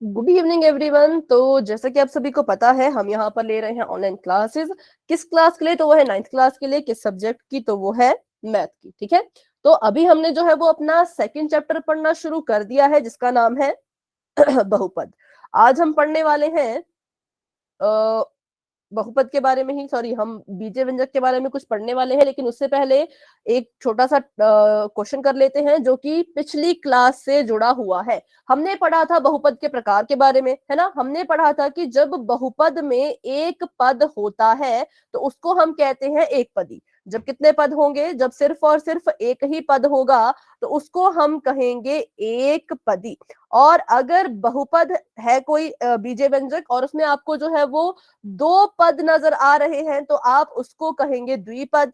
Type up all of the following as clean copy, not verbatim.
Good evening everyone. तो जैसा कि आप सभी को पता है, हम यहाँ पर ले रहे हैं ऑनलाइन क्लासेस। किस क्लास के लिए? तो वो है 9th क्लास के लिए। किस सब्जेक्ट की? तो वो है मैथ की। ठीक है, तो अभी हमने जो है वो अपना सेकंड चैप्टर पढ़ना शुरू कर दिया है, जिसका नाम है बहुपद। आज हम पढ़ने वाले हैं बहुपद के बारे में ही, सॉरी, हम बीजे व्यंजक के बारे में कुछ पढ़ने वाले हैं। लेकिन उससे पहले एक छोटा सा क्वेश्चन कर लेते हैं, जो कि पिछली क्लास से जुड़ा हुआ है। हमने पढ़ा था बहुपद के प्रकार के बारे में, है ना। हमने पढ़ा था कि जब बहुपद में एक पद होता है तो उसको हम कहते हैं एक पदी। जब कितने पद होंगे? जब सिर्फ और सिर्फ एक ही पद होगा तो उसको हम कहेंगे एक पदी। और अगर बहुपद है कोई बीजे व्यंजक और उसमें आपको जो है वो दो पद नजर आ रहे हैं तो आप उसको कहेंगे द्विपद,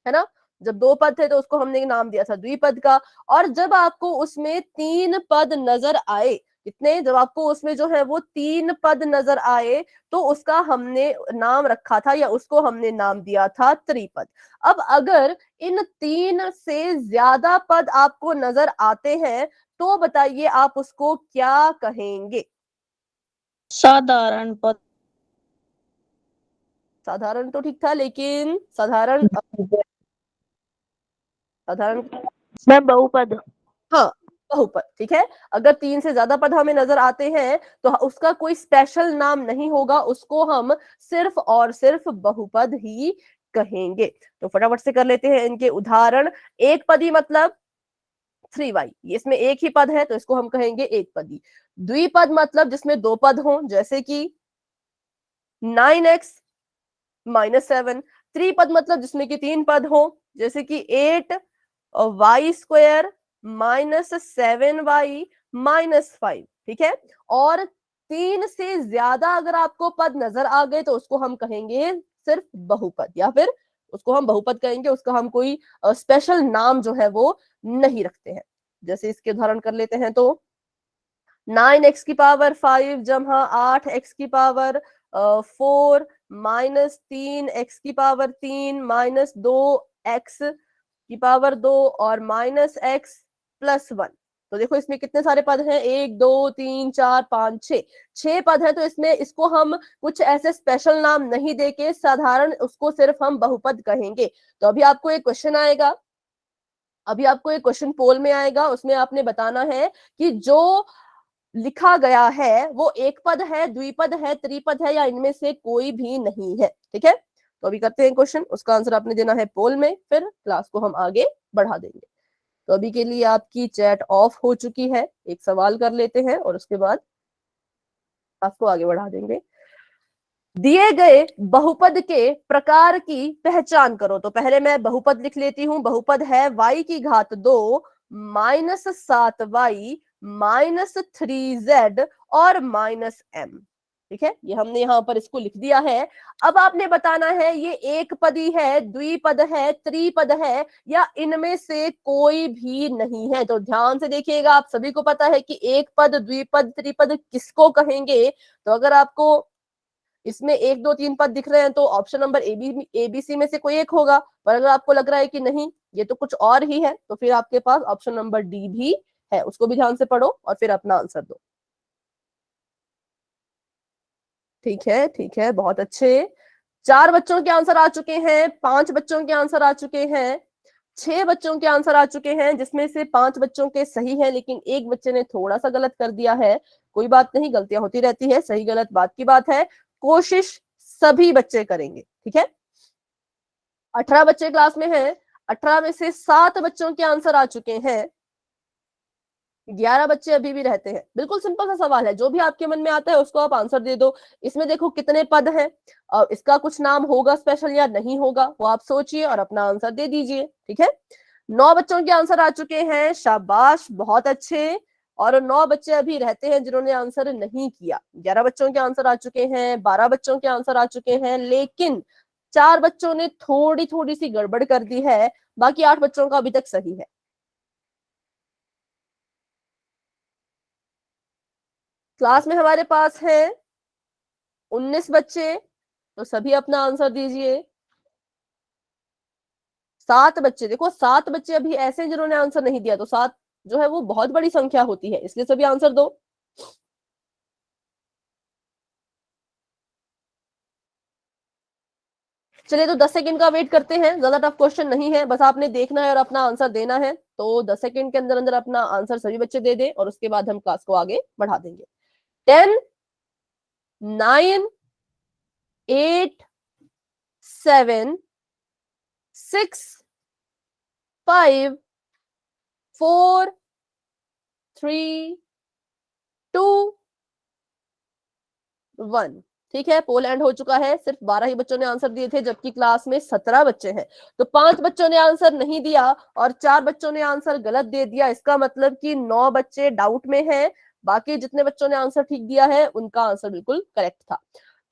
है ना। जब दो पद थे तो उसको हमने नाम दिया था द्विपद का। और जब आपको उसमें तीन पद नजर आए, कितने? जब आपको उसमें जो है वो तीन पद नजर आए तो उसका हमने नाम रखा था, या उसको हमने नाम दिया था त्रिपद। अब अगर इन तीन से ज्यादा पद आपको नजर आते हैं तो बताइए आप उसको क्या कहेंगे? साधारण पद। साधारण तो ठीक था, लेकिन साधारण साधारण मैं बहुपद। हाँ, बहुपद। ठीक है, अगर तीन से ज्यादा पद हमें नजर आते हैं तो उसका कोई स्पेशल नाम नहीं होगा, उसको हम सिर्फ और सिर्फ बहुपद ही कहेंगे। तो फटाफट से कर लेते हैं इनके उदाहरण। एक पदी मतलब 3y, इसमें एक ही पद है तो इसको हम कहेंगे एक पदी। द्विपद मतलब जिसमें दो पद हों, जैसे कि 9x -7। त्रिपद मतलब जिसमें कि तीन पद हो, जैसे कि 8y² -7y -5। ठीक है, और तीन से ज्यादा अगर आपको पद नजर आ गए तो उसको हम कहेंगे सिर्फ बहुपद, या फिर उसको हम बहुपद कहेंगे। उसका हम कोई स्पेशल नाम जो है वो नहीं रखते हैं। जैसे इसके उदाहरण कर लेते हैं, तो 9x⁵ जमा 8x⁴ -3x⁵3 -2x⁴ और -x+1। तो देखो इसमें कितने सारे पद हैं? 1 2 3 4 5 6, 6 पद हैं। तो इसमें इसको हम कुछ ऐसे स्पेशल नाम नहीं देके साधारण उसको सिर्फ हम बहुपद कहेंगे। तो अभी आपको एक क्वेश्चन आएगा, अभी आपको एक क्वेश्चन पोल में आएगा, उसमें आपने बताना है कि जो लिखा गया है वो एक पद है, द्विपद है, त्रिपद है, या इनमें से कोई भी नहीं है। ठीक है, तो अभी करते हैं क्वेश्चन, उसका आंसर आपने देना है पोल में, फिर क्लास को हम आगे बढ़ा देंगे। तो अभी के लिए आपकी चैट ऑफ हो चुकी है। एक सवाल कर लेते हैं और उसके बाद क्लास को आगे बढ़ा देंगे। दिए गए बहुपद के प्रकार की पहचान करो। तो पहले मैं बहुपद लिख लेती हूं। बहुपद है y⁻² -7y -3z और -m। ठीक है, ये हमने यहाँ पर इसको लिख दिया है। अब आपने बताना है ये एक पदी है, द्विपद है, त्रिपद है, या इनमें से कोई भी नहीं है। तो ध्यान से देखिएगा, आप सभी को पता है कि एक पद, द्विपद, त्रिपद किसको कहेंगे। तो अगर आपको इसमें 1 2 3 पद दिख रहे हैं तो ऑप्शन नंबर एबीसी में से कोई एक होगा। पर अगर आपको लग रहा है कि नहीं ये तो कुछ और ही है, तो फिर आपके पास ऑप्शन नंबर डी भी है। उसको भी ध्यान से पढ़ो और फिर अपना आंसर दो। ठीक है, ठीक है, बहुत अच्छे। 4 बच्चों के आंसर आ चुके हैं, 5 बच्चों के आंसर आ चुके हैं, 6 बच्चों के आंसर आ चुके हैं, जिसमें से 5 बच्चों के सही है, लेकिन एक बच्चे ने थोड़ा सा गलत कर दिया है। कोई बात नहीं, गलतियां होती रहती है, सही गलत बात की बात है। कोशिश सभी बच्चे करेंगे। ठीक है, 18 बच्चे क्लास में हैं, 18 में से 7 बच्चों के आंसर आ चुके हैं, 11 बच्चे अभी भी रहते हैं। बिल्कुल सिंपल सा सवाल है, जो भी आपके मन में आता है उसको आप आंसर दे दो। इसमें देखो कितने पद हैं, इसका कुछ नाम होगा स्पेशल या नहीं होगा, वो आप सोचिए और अपना आंसर दे दीजिए। ठीक है, 9 बच्चों के आंसर आ चुके हैं, शाबाश, बहुत अच्छे। और 9 बच्चे अभी रहते हैं जिन्होंने आंसर नहीं किया। 11 बच्चों के आंसर आ चुके हैं, 12 बच्चों के आंसर आ चुके हैं, लेकिन 4 बच्चों ने थोड़ी थोड़ी सी गड़बड़ कर दी है। बाकी 8 बच्चों का अभी तक सही है। क्लास में हमारे पास है 19 बच्चे, तो सभी अपना आंसर दीजिए। 7 बच्चे, देखो 7 बच्चे अभी ऐसे हैं जिन्होंने आंसर नहीं दिया, तो 7 जो है वो बहुत बड़ी संख्या होती है, इसलिए सभी आंसर दो। चलिए तो 10 सेकंड का वेट करते हैं, ज्यादा टफ क्वेश्चन नहीं है, बस आपने देखना है और अपना आंसर देना है। तो 10 सेकंड के अंदर अंदर अपना आंसर सभी बच्चे दे दें और उसके बाद हम क्लास को आगे बढ़ा देंगे। 10, 9, 8, 7, 6, 5, 4, 3, 2, 1। ठीक है, पोल एंड हो चुका है। सिर्फ 12 ही बच्चों ने आंसर दिए थे, जबकि क्लास में 17 बच्चे हैं। तो 5 बच्चों ने आंसर नहीं दिया और 4 बच्चों ने आंसर गलत दे दिया। इसका मतलब कि 9 बच्चे डाउट में हैं। बाकी जितने बच्चों ने आंसर ठीक दिया है उनका आंसर बिल्कुल करेक्ट था।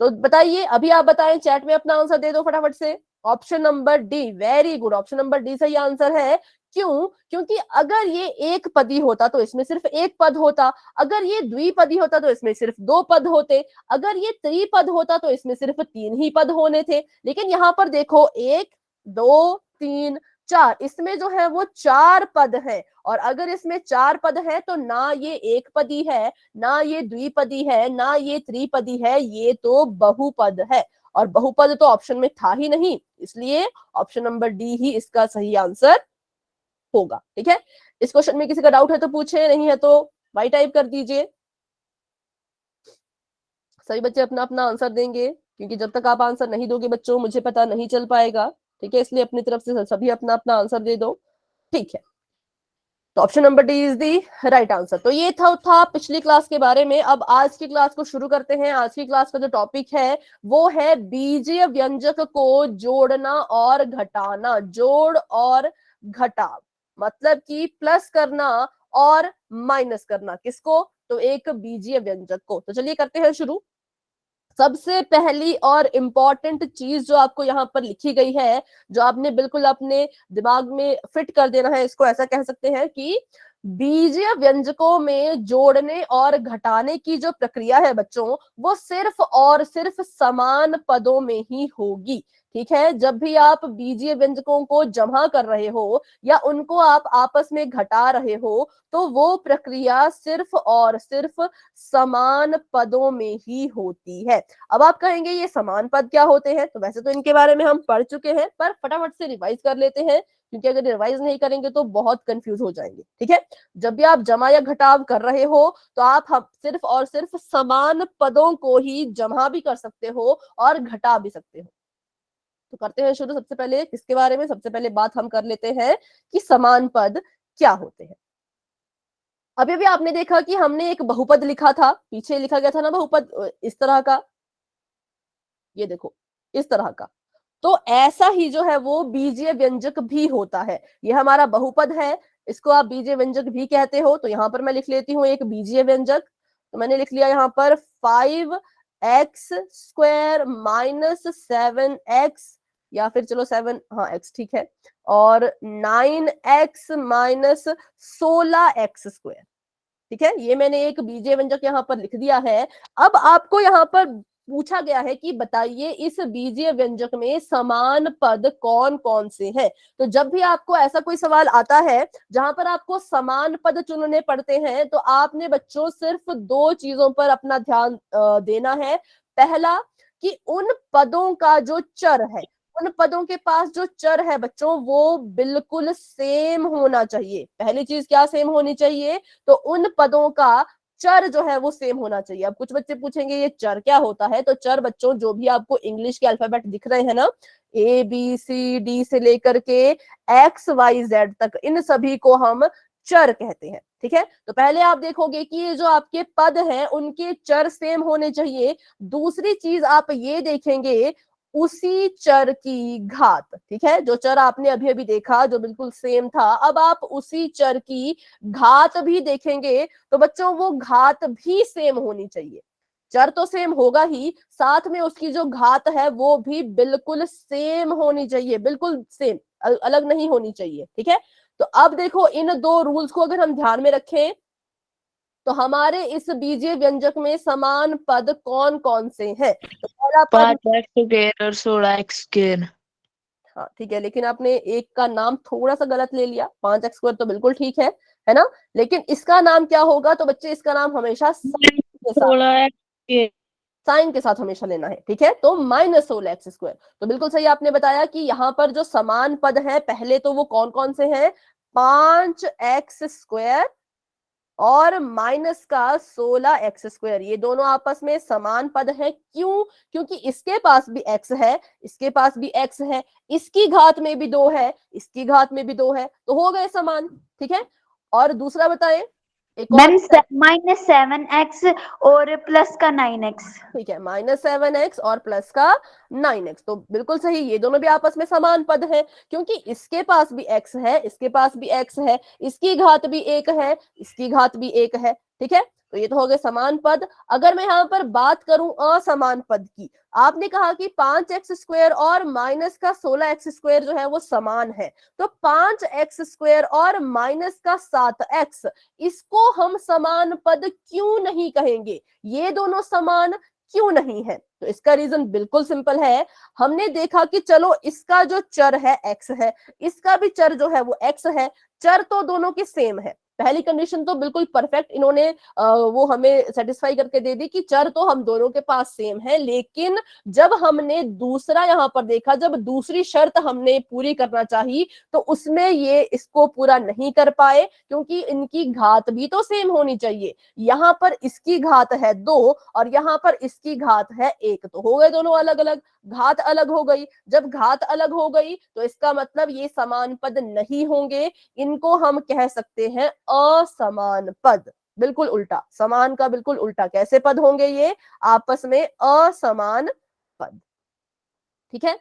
तो बताइए, अभी आप बताएं, चैट में अपना आंसर दे दो फटाफट से। Option number D, very good, option number D सही आंसर है। क्यों? क्योंकि अगर ये एक पदी होता तो इसमें सिर्फ एक पद होता, अगर ये द्विपदी होता तो इसमें सिर्फ 2 पद होते, अगर ये त्रिपद होता तो इसमें सिर्फ 3 ही पद होने थे। लेकिन यहाँ पर देखो 1, 2, 3, 4, इसमें जो है वो 4 पद है। और अगर इसमें 4 पद है तो ना ये एक पदी है, ना ये द्विपदी है, ना ये त्रिपदी है, ये तो बहुपद है। और बहुपद तो ऑप्शन में था ही नहीं, इसलिए ऑप्शन नंबर डी ही इसका सही आंसर होगा। ठीक है, इस क्वेश्चन में किसी का डाउट है तो पूछे, नहीं है तो वाई टाइप कर दीजिए। सभी बच्चे अपना अपना आंसर देंगे, क्योंकि जब तक आप आंसर नहीं दोगे बच्चों, मुझे पता नहीं चल पाएगा। ठीक है, इसलिए अपनी तरफ से सभी अपना अपना आंसर दे दो। ठीक है, तो option number D is the right answer. तो ये था पिछली क्लास के बारे में। अब आज की क्लास को शुरू करते हैं। आज की क्लास का जो टॉपिक है वो है बीजीय व्यंजक को जोड़ना और घटाना। जोड़ और घटाव, मतलब कि प्लस करना और माइनस करना, किसको? तो एक बीजीय व्यंजक को। तो चलिए करते हैं शुरू। सबसे पहली और इम्पॉर्टेंट चीज जो आपको यहाँ पर लिखी गई है, जो आपने बिल्कुल अपने दिमाग में फिट कर देना है, इसको ऐसा कह सकते हैं कि बीजीय व्यंजकों में जोड़ने और घटाने की जो प्रक्रिया है बच्चों, वो सिर्फ और सिर्फ समान पदों में ही होगी। ठीक है, जब भी आप बीजीय व्यंजकों को जमा कर रहे हो या उनको आप आपस में घटा रहे हो, तो वो प्रक्रिया सिर्फ और सिर्फ समान पदों में ही होती है। अब आप कहेंगे ये समान पद क्या होते हैं? तो वैसे तो इनके बारे में हम पढ़ चुके हैं, पर फटाफट से रिवाइज कर लेते हैं, क्योंकि अगर रिवाइज नहीं करेंगे तो बहुत कंफ्यूज हो जाएंगे। ठीक है, जब भी आप जमा या घटाव कर रहे हो तो आप सिर्फ और सिर्फ समान पदों को ही जमा भी कर सकते हो और घटा भी सकते हो। तो करते हैं शुरू। सबसे पहले किसके बारे में? सबसे पहले बात हम कर लेते हैं कि समान पद क्या होते हैं। अभी भी आपने देखा कि हमने एक बहुपद लिखा था, पीछे लिखा गया था ना बहुपद, इस तरह का, ये देखो इस तरह का। तो ऐसा ही जो है वो बीजीय व्यंजक भी होता है। ये हमारा बहुपद है, इसको आप बीजीय व्यंजक भी कहते हो। तो यहाँ पर मैं लिख लेती हूँ एक बीजीय व्यंजक। तो मैंने लिख लिया यहाँ पर 5x² माइनस 7x, या फिर चलो 7, हाँ x ठीक है, और 9x माइनस 16x²। ठीक है, ये मैंने एक बीजीय व्यंजक यहाँ पर लिख दिया है। अब आपको यहाँ पर पूछा गया है कि बताइए इस बीजीय व्यंजक में समान पद कौन कौन से हैं। तो जब भी आपको ऐसा कोई सवाल आता है जहां पर आपको समान पद चुनने पड़ते हैं, तो आपने बच्चों सिर्फ 2 चीजों पर अपना ध्यान देना है। पहला, कि उन पदों का जो चर है, उन पदों के पास जो चर है बच्चों, वो बिल्कुल सेम होना चाहिए। पहली चीज क्या सेम होनी चाहिए? तो उन पदों का चर जो है वो सेम होना चाहिए। अब कुछ बच्चे पूछेंगे ये चर क्या होता है? तो चर बच्चों जो भी आपको इंग्लिश के अल्फाबेट दिख रहे हैं ना, ABCD से लेकर के XYZ तक, इन सभी को हम चर कहते हैं। ठीक है, तो पहले आप देखोगे कि ये जो आपके पद हैं उनके चर सेम होने चाहिए। दूसरी चीज आप ये देखेंगे, उसी चर की घात। ठीक है, जो चर आपने अभी अभी देखा जो बिल्कुल सेम था, अब आप उसी चर की घात भी देखेंगे, तो बच्चों वो घात भी सेम होनी चाहिए। चर तो सेम होगा ही, साथ में उसकी जो घात है वो भी बिल्कुल सेम होनी चाहिए, बिल्कुल सेम, अलग नहीं होनी चाहिए। ठीक है, तो अब देखो इन 2 रूल्स को अगर हम ध्यान में रखें, तो हमारे इस बीजीय व्यंजक में समान पद कौन कौन से हैं? तो पहला पद, 5x² और 16x²। हाँ ठीक है, लेकिन आपने एक का नाम थोड़ा सा गलत ले लिया। 5x² तो बिल्कुल ठीक है, है ना। लेकिन इसका नाम क्या होगा, तो बच्चे इसका नाम हमेशा साइन के साथ, 16x साइन के साथ हमेशा लेना है, ठीक है। तो -16x²। तो बिल्कुल सही आपने बताया कि यहाँ पर जो समान पद है पहले तो वो कौन कौन से हैं, 5x² और माइनस का 16x², ये दोनों आपस में समान पद है। क्यों? क्योंकि इसके पास भी x है, इसके पास भी x है, इसकी घात में भी 2 है, इसकी घात में भी 2 है, तो हो गए समान, ठीक है। और दूसरा बताएं, एक और, मैम -7x और प्लस का 9x। ठीक है, -7x और प्लस का 9x, तो बिल्कुल सही, ये दोनों भी आपस में समान पद है, क्योंकि इसके पास भी x है, इसके पास भी x है, इसकी घात भी 1 है, इसकी घात भी 1 है, ठीक है। तो ये तो हो गए समान पद। अगर मैं यहाँ पर बात करूं असमान पद की, आपने कहा कि 5x² और माइनस का 16x² जो है वो समान है, तो 5x² और माइनस का 7x, इसको हम समान पद क्यों नहीं कहेंगे, ये दोनों समान क्यों नहीं है? तो इसका रीजन बिल्कुल सिंपल है। हमने देखा कि चलो इसका जो चर है x है, इसका भी चर जो है वो x है, चर तो दोनों के सेम है। पहली कंडीशन तो बिल्कुल परफेक्ट इन्होंने वो हमें सेटिस्फाई करके दे दी कि चर तो हम दोनों के पास सेम है। लेकिन जब हमने दूसरा यहाँ पर देखा, जब दूसरी शर्त हमने पूरी करना चाहिए, तो उसमें ये इसको पूरा नहीं कर पाए, क्योंकि इनकी घात भी तो सेम होनी चाहिए। यहाँ पर इसकी घात है 2 और यहाँ पर इसकी घात है 1, तो हो गए दोनों अलग अलग, घात अलग हो गई। जब घात अलग हो गई तो इसका मतलब ये समान पद नहीं होंगे, इनको हम कह सकते हैं असमान पद। बिल्कुल उल्टा, समान का बिल्कुल उल्टा, कैसे पद होंगे ये, आपस में असमान पद, ठीक है।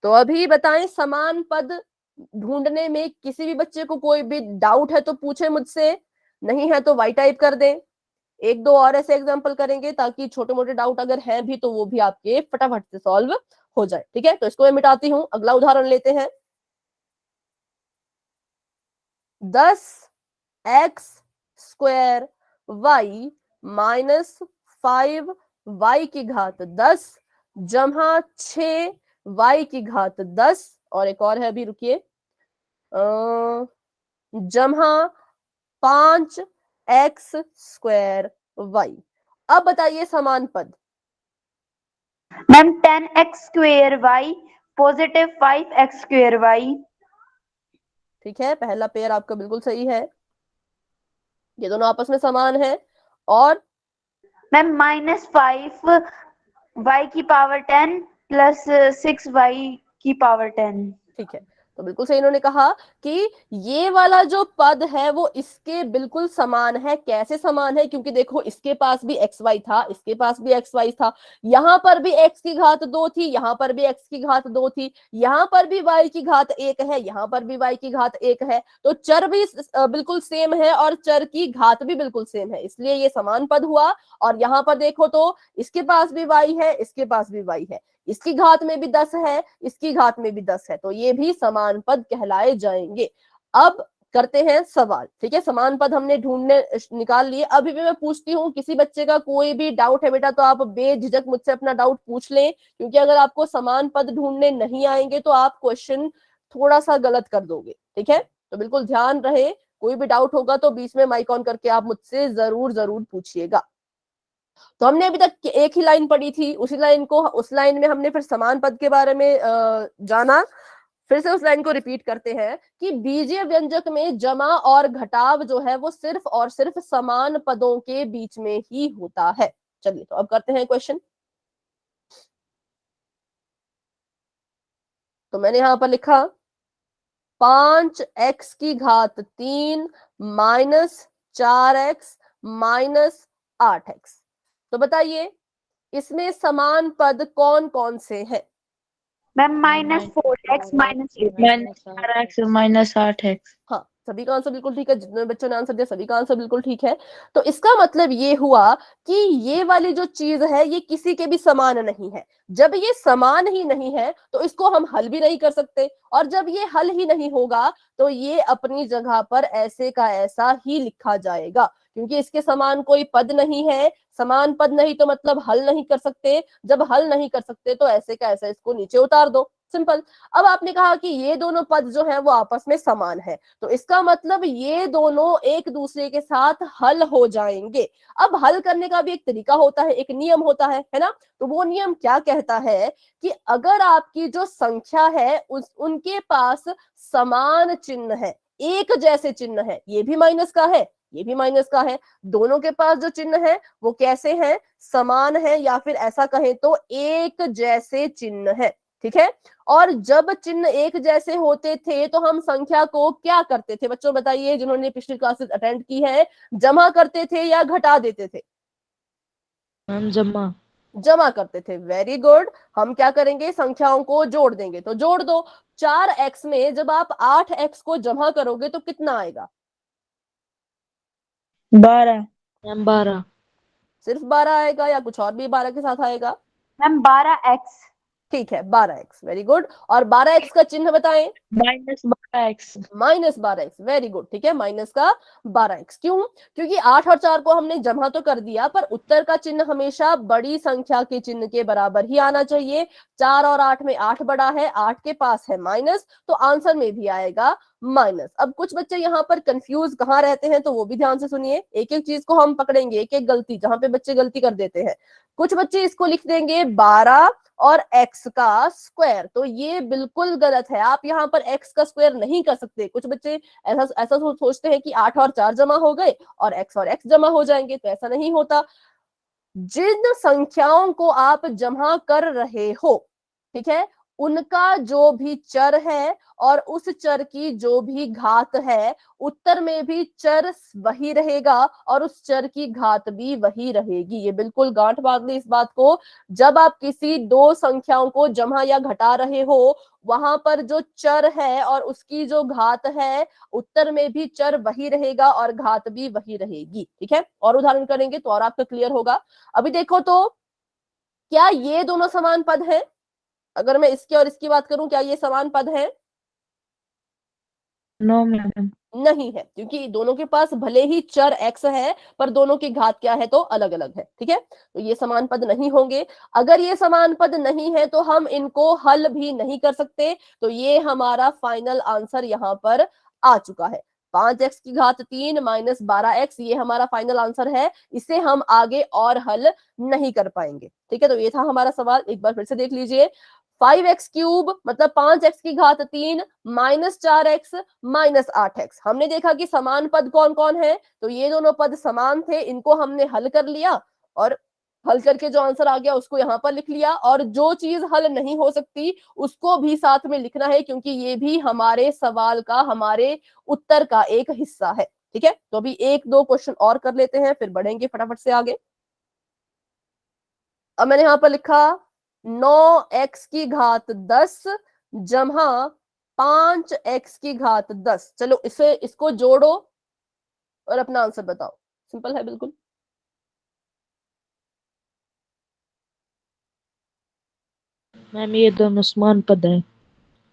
तो अभी बताएं, समान पद ढूंढने में किसी भी बच्चे को कोई भी डाउट है तो पूछे मुझसे, नहीं है तो वाई टाइप कर दें। एक दो और ऐसे एग्जांपल करेंगे ताकि छोटे मोटे डाउट अगर हैं भी तो वो भी आपके फटाफट से सॉल्व हो जाए, ठीक है। तो इसको मैं मिटाती हूं, अगला उदाहरण लेते हैं। 10x² y माइनस 5y की घात 10 जमा 6y की घात 10, और एक और है, अभी रुकिए, जमा 5x² y। अब बताइए समान पद। Ma'am 10x² y positive 5x² y। ठीक है, पहला पेयर आपका बिल्कुल सही है, ये दोनों आपस में समान है। और मैम -5y की पावर 10 प्लस 6y की पावर 10। ठीक है, तो बिल्कुल सही इन्होंने कहा कि ये वाला जो पद है वो इसके बिल्कुल समान है। कैसे समान है? क्योंकि देखो इसके पास भी xy था, इसके पास भी xy था, यहाँ पर भी x की घात 2 थी, यहाँ पर भी x की घात 2 थी, यहाँ पर भी y की घात 1 है, यहाँ पर भी y की घात 1 है, तो चर भी बिल्कुल सेम है और चर की घात भी बिल्कुल सेम है, इसलिए ये समान पद हुआ। और यहाँ पर देखो तो इसके पास भी y है, इसके पास भी y है, इसकी घात में भी 10 है, इसकी घात में भी 10 है, तो ये भी समान पद कहलाए जाएंगे। अब करते हैं सवाल, ठीक है। समान पद हमने ढूंढने निकाल लिए। अभी भी मैं पूछती हूँ, किसी बच्चे का कोई भी डाउट है बेटा तो आप बेझिझक मुझसे अपना डाउट पूछ लें, क्योंकि अगर आपको समान पद ढूंढने नहीं आएंगे तो आप क्वेश्चन थोड़ा सा गलत कर दोगे, ठीक है। तो बिल्कुल ध्यान रहे, कोई भी डाउट होगा तो बीच में माइक ऑन करके आप मुझसे जरूर जरूर पूछिएगा। तो हमने अभी तक एक ही लाइन पढ़ी थी, उसी लाइन को, उस लाइन में हमने फिर समान पद के बारे में जाना। फिर से उस लाइन को रिपीट करते हैं कि बीजीय व्यंजक में जमा और घटाव जो है वो सिर्फ और सिर्फ समान पदों के बीच में ही होता है। चलिए तो अब करते हैं क्वेश्चन। तो मैंने यहां पर लिखा 5x की घात 3 माइनस 4x माइनस 8x। तो बताइए इसमें समान पद कौन कौन से हैं? Ma'am -4x -8x। -4x -8x। हाँ, सभी का आंसर बिल्कुल ठीक है, जितने बच्चों ने आंसर दिया सभी का आंसर बिल्कुल ठीक है। तो इसका मतलब ये हुआ कि ये वाली जो चीज है ये किसी के भी समान नहीं है। जब ये समान ही नहीं है तो इसको हम हल भी नहीं कर सकते, और जब ये हल ही नहीं होगा तो ये अपनी जगह पर ऐसे का ऐसा ही लिखा जाएगा, क्योंकि इसके समान कोई पद नहीं है। समान पद नहीं तो मतलब हल नहीं कर सकते, जब हल नहीं कर सकते तो ऐसे का ऐसा इसको नीचे उतार दो, सिंपल। अब आपने कहा कि ये दोनों पद जो है वो आपस में समान है, तो इसका मतलब ये दोनों एक दूसरे के साथ हल हो जाएंगे। अब हल करने का भी एक तरीका होता है, एक नियम होता है ना। तो वो नियम क्या कहता है कि अगर आपकी जो संख्या है उनके पास समान चिन्ह है, एक जैसे चिन्ह है, ये भी माइनस का है, ये भी माइनस का है, दोनों के पास जो चिन्ह है वो कैसे हैं, समान है, या फिर ऐसा कहें तो एक जैसे चिन्ह है, ठीक है। और जब चिन्ह एक जैसे होते थे तो हम संख्या को क्या करते थे, बच्चों बताइए जिन्होंने पिछली क्लासेस अटेंड की है, जमा करते थे या घटा देते थे? मैम जमा। जमा करते थे, वेरी गुड। हम क्या करेंगे, संख्याओं को जोड़ देंगे, तो जोड़ दो। 4x में जब आप 8x को जमा करोगे तो कितना आएगा? 12। मैम 12। सिर्फ 12 आएगा या कुछ और भी 12 के साथ आएगा? Ma'am 12x। ठीक है, 12x, वेरी गुड। और 12x का चिन्ह बताएं। -12x। -12x, वेरी गुड, ठीक है, माइनस का 12x। क्यों? क्योंकि 8 और 4 को हमने जमा तो कर दिया, पर उत्तर का चिन्ह हमेशा बड़ी संख्या के चिन्ह के बराबर ही आना चाहिए। 4 और 8 में 8 बड़ा है, 8 के पास है माइनस, तो आंसर में भी आएगा माइनस। अब कुछ बच्चे यहाँ पर कंफ्यूज कहाँ रहते हैं, तो वो भी ध्यान से सुनिए, एक एक चीज को हम पकड़ेंगे, एक एक गलती जहां पे बच्चे गलती कर देते हैं। कुछ बच्चे इसको लिख देंगे 12 और x का स्क्वायर, तो ये बिल्कुल गलत है। आप यहाँ पर x का स्क्वायर नहीं कर सकते। कुछ बच्चे ऐसा ऐसा सोचते हैं कि 8 और 4 जमा हो गए और x जमा हो जाएंगे, तो ऐसा नहीं होता। जिन संख्याओं को आप जमा कर रहे हो, ठीक है, उनका जो भी चर है और उस चर की जो भी घात है, उत्तर में भी चर वही रहेगा और उस चर की घात भी वही रहेगी। ये बिल्कुल गांठ बांध ली इस बात को। जब आप किसी दो संख्याओं को जमा या घटा रहे हो, वहां पर जो चर है और उसकी जो घात है, उत्तर में भी चर वही रहेगा और घात भी वही रहेगी, ठीक है। और उदाहरण करेंगे तो और आपका क्लियर होगा। अभी देखो तो, क्या ये दोनों समान पद हैं? अगर मैं इसकी और इसकी बात करूं, क्या ये समान पद हैं? No ma'am. नहीं है, क्योंकि दोनों के पास भले ही चर x है, पर दोनों की घात क्या है, तो अलग अलग है, ठीक है। तो ये समान पद नहीं होंगे। अगर ये समान पद नहीं है तो हम इनको हल भी नहीं कर सकते, तो ये हमारा फाइनल आंसर यहाँ पर आ चुका है। 5x की घात 3 माइनस 12x, ये हमारा फाइनल आंसर है। इसे हम आगे और हल नहीं कर पाएंगे, ठीक है। तो ये था हमारा सवाल, एक बार फिर से देख लीजिए। 5x क्यूब मतलब 5x की घात 3 माइनस 4x माइनस 8x। हमने देखा कि समान पद कौन कौन है, तो ये दोनों पद समान थे, इनको हमने हल कर लिया और हल करके जो आंसर आ गया उसको यहाँ पर लिख लिया। और जो चीज हल नहीं हो सकती उसको भी साथ में लिखना है, क्योंकि ये भी हमारे सवाल का, हमारे उत्तर का एक हिस्सा है, ठीक है। तो अभी एक दो क्वेश्चन और कर लेते हैं, फिर बढ़ेंगे फटाफट से आगे। अब मैंने यहाँ पर लिखा 9x की घात 10 जमा 5x की घात 10। चलो इसको जोड़ो और अपना आंसर बताओ, सिंपल है बिल्कुल। मैम ये दोनों समान पद है।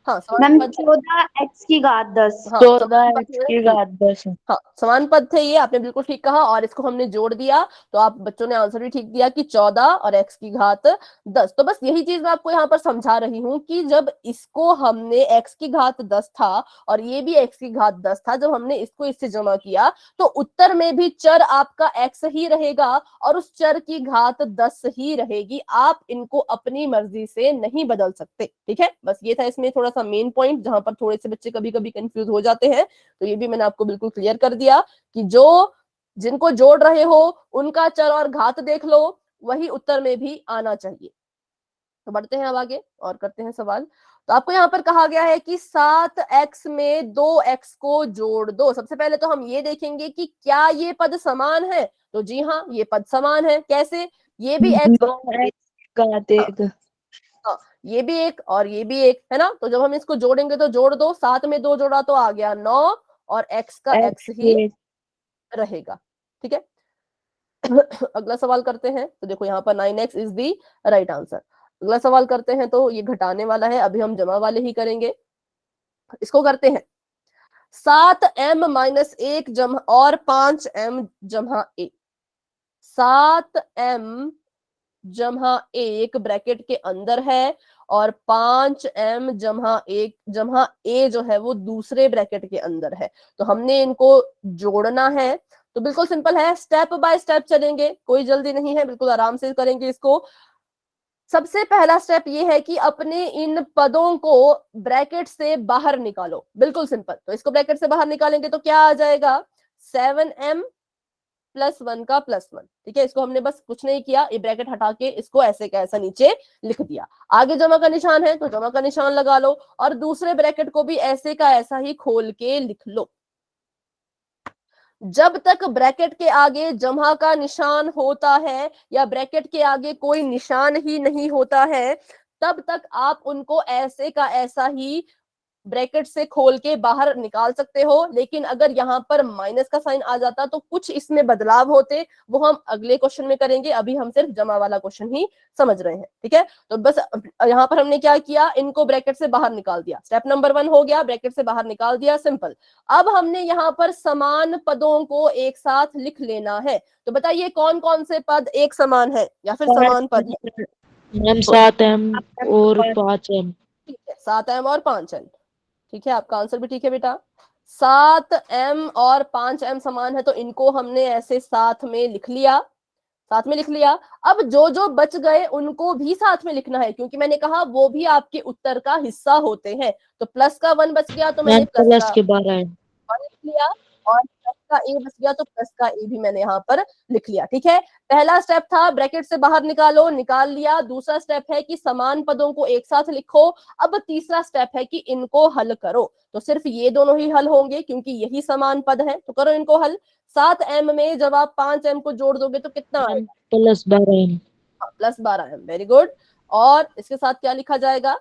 हाँ समान मैम पद है। 14x की घात 10। हाँ 14x की घात 10। हाँ समान पद थे ये, आपने बिल्कुल ठीक कहा, और इसको हमने जोड़ दिया तो आप बच्चों ने आंसर भी ठीक दिया कि 14 और x की घात 10। तो बस यही चीज मैं आपको यहाँ पर समझा रही हूँ कि जब इसको हमने x की घात 10 था और ये भी x की घात 10 था, जब हमने इसको इससे जमा किया तो उत्तर में भी चर आपका x ही रहेगा और उस चर की घात 10 ही रहेगी। आप इनको अपनी मर्जी से नहीं बदल सकते, ठीक है। बस ये था इसमें थोड़ा सा मेन पॉइंट, जहां पर थोड़े से बच्चे कभी कभी कंफ्यूज हो जाते हैं। तो ये भी मैंने आपको बिल्कुल क्लियर कर दिया कि जो जिनको जोड़ रहे हो उनका चर और घात देख लो, वही उत्तर में भी आना चाहिए। तो बढ़ते हैं अब आगे और करते हैं सवाल। तो आपको यहाँ पर कहा गया है कि 7x में 2x को जोड़ दो। सबसे पहले तो हम ये देखेंगे कि क्या ये पद समान है, तो जी हाँ ये पद समान है। कैसे? ये भी x, 9x घात 1। हाँ ये भी एक और ये भी एक है ना। तो जब हम इसको जोड़ेंगे तो जोड़ दो, 7 में 2 जोड़ा तो आ गया 9 और x का x ही रहेगा, ठीक है। अगला सवाल करते हैं। तो देखो यहाँ पर 9x is the right answer. अगला सवाल करते हैं, तो ये घटाने वाला है, अभी हम जमा वाले ही करेंगे। इसको करते हैं 7m माइनस 1 जमा और 5m जमा 1, 7m जमा 1 ब्रैकेट के अंदर है और 5m जमा 1 जमा a जो है वो दूसरे ब्रैकेट के अंदर है। तो हमने इनको जोड़ना है, तो बिल्कुल सिंपल है, स्टेप बाय स्टेप चलेंगे, कोई जल्दी नहीं है, बिल्कुल आराम से करेंगे इसको। सबसे पहला स्टेप ये है कि अपने इन पदों को ब्रैकेट से बाहर निकालो, बिल्कुल सिंपल। तो इसको ब्रैकेट से बाहर निकालेंगे तो क्या आ जाएगा, 7m प्लस 1 का प्लस 1, ठीक है। इसको हमने बस कुछ नहीं किया, ये ब्रैकेट हटा के इसको ऐसे का ऐसा नीचे लिख दिया। आगे जमा का निशान है तो जमा का निशान लगा लो और दूसरे ब्रैकेट को भी ऐसे का ऐसा ही खोल के लिख लो। जब तक ब्रैकेट के आगे जमा का निशान होता है या ब्रैकेट के आगे कोई निशान ही नहीं होता है, तब तक आप उनको ऐसे का ऐसा ही ब्रैकेट से खोल के बाहर निकाल सकते हो। लेकिन अगर यहाँ पर माइनस का साइन आ जाता तो कुछ इसमें बदलाव होते, वो हम अगले क्वेश्चन में करेंगे, अभी हम सिर्फ जमा वाला क्वेश्चन ही समझ रहे हैं, ठीक है। तो बस यहाँ पर हमने क्या किया, इनको ब्रैकेट से बाहर निकाल दिया, स्टेप नंबर 1 हो गया, ब्रैकेट से बाहर निकाल दिया, सिंपल। अब हमने यहाँ पर समान पदों को एक साथ लिख लेना है। तो बताइए कौन कौन से पद एक समान है या फिर समान पद है? मैम 7m और 5m। ठीक है, 7m और 5m, ठीक है, आपका आंसर भी ठीक है बेटा। 7m और 5m समान है तो इनको हमने ऐसे साथ में लिख लिया, साथ में लिख लिया। अब जो जो बच गए उनको भी साथ में लिखना है, क्योंकि मैंने कहा वो भी आपके उत्तर का हिस्सा होते हैं। तो प्लस का 1 बच गया तो मैंने मैम प्लस प्लस का के 12m। 1 लिख लिया, और प्लस का a बच गया तो प्लस का a भी मैंने यहाँ पर लिख लिया, ठीक है। पहला स्टेप था ब्रैकेट से बाहर निकालो, निकाल लिया। दूसरा स्टेप है कि समान पदों को एक साथ लिखो। अब तीसरा स्टेप है कि इनको हल करो। तो सिर्फ ये दोनों ही हल होंगे क्योंकि यही समान पद है, तो करो इनको हल। 7m में जब आप 5m को जोड़ दोगे तो कितना मैम आएगा, plus 12m। Plus 12m, very good. और इसके साथ क्या लिखा जाएगा,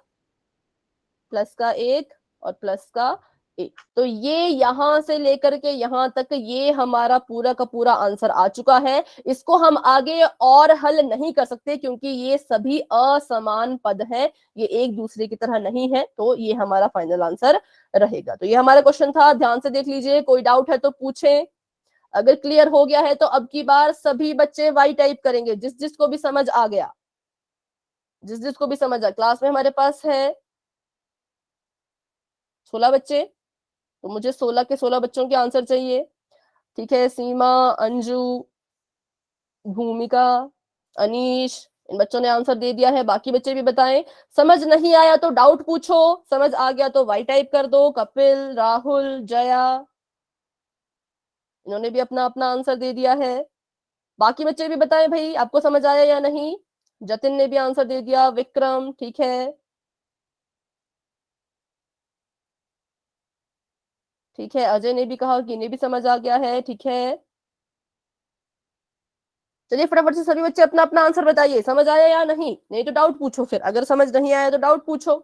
प्लस का 1 और प्लस का 1। तो ये यहां से लेकर के यहां तक ये हमारा पूरा का पूरा आंसर आ चुका है। इसको हम आगे और हल नहीं कर सकते क्योंकि ये सभी असमान पद हैं, ये एक दूसरे की तरह नहीं है। तो ये हमारा फाइनल आंसर रहेगा। तो ये हमारा क्वेश्चन था, ध्यान से देख लीजिए, कोई डाउट है तो पूछें। अगर क्लियर हो गया है तो अब की बार सभी बच्चे वाई टाइप करेंगे, जिस जिसको भी समझ आ गया, जिस जिसको भी समझ आ। क्लास में हमारे पास है 16 बच्चे, तो मुझे 16 के 16 बच्चों के आंसर चाहिए, ठीक है। सीमा, अंजू, भूमिका, अनीश, इन बच्चों ने आंसर दे दिया है। बाकी बच्चे भी बताएं। समझ नहीं आया तो डाउट पूछो, समझ आ गया तो वाई टाइप कर दो। कपिल, राहुल, जया, इन्होंने भी अपना अपना आंसर दे दिया है। बाकी बच्चे भी बताएं भाई, आपको समझ आया या नहीं। जतिन ने भी आंसर दे दिया, विक्रम, ठीक है, ठीक है। अजय ने भी कहा कि इन्हें भी समझ आ गया है, ठीक है। चलिए फटाफट से सभी बच्चे अपना अपना आंसर बताइए, समझ आया या नहीं। नहीं तो डाउट पूछो, फिर अगर समझ नहीं आया तो डाउट पूछो।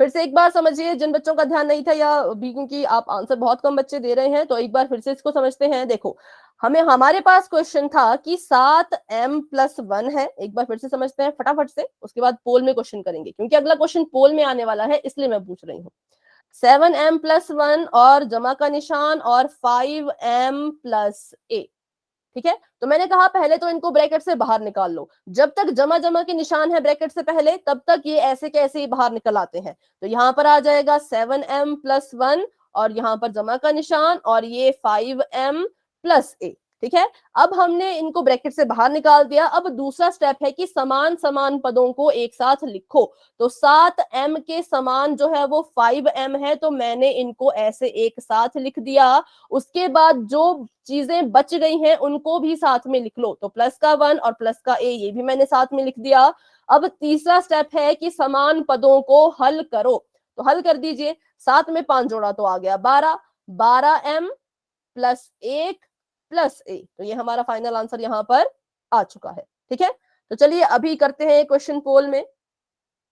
फिर से एक बार समझिए जिन बच्चों का ध्यान नहीं था, या भी क्योंकि आप आंसर बहुत कम बच्चे दे रहे हैं, तो एक बार फिर से इसको समझते हैं। देखो, हमें हमारे पास क्वेश्चन था कि 7m प्लस 1 है। एक बार फिर से समझते हैं फटाफट से, उसके बाद पोल में क्वेश्चन करेंगे क्योंकि अगला क्वेश्चन पोल में आने वाला है, इसलिए मैं पूछ रही हूँ। 7m प्लस 1 और जमा का निशान और 5m प्लस a, ठीक है। तो मैंने कहा पहले तो इनको ब्रैकेट से बाहर निकाल लो। जब तक जमा जमा के निशान है ब्रैकेट से पहले, तब तक ये ऐसे कैसे ही बाहर निकल आते हैं। तो यहां पर आ जाएगा 7m प्लस 1 और यहां पर जमा का निशान और ये 5m प्लस a, ठीक है। अब हमने इनको ब्रैकेट से बाहर निकाल दिया। अब दूसरा स्टेप है कि समान समान पदों को एक साथ लिखो। तो 7m के समान जो है वो 5m है, तो मैंने इनको ऐसे एक साथ लिख दिया। उसके बाद जो चीजें बच गई हैं उनको भी साथ में लिख लो। तो प्लस का 1 और प्लस का a ये भी मैंने साथ में लिख दिया। अब तीसरा स्टेप है कि समान पदों को हल करो। तो हल कर दीजिए, 7 में 5 जोड़ा तो आ गया 12, 12m प्लस 1 प्लस a। तो ये हमारा फाइनल आंसर यहाँ पर आ चुका है, ठीक है। तो चलिए अभी करते हैं क्वेश्चन पोल में।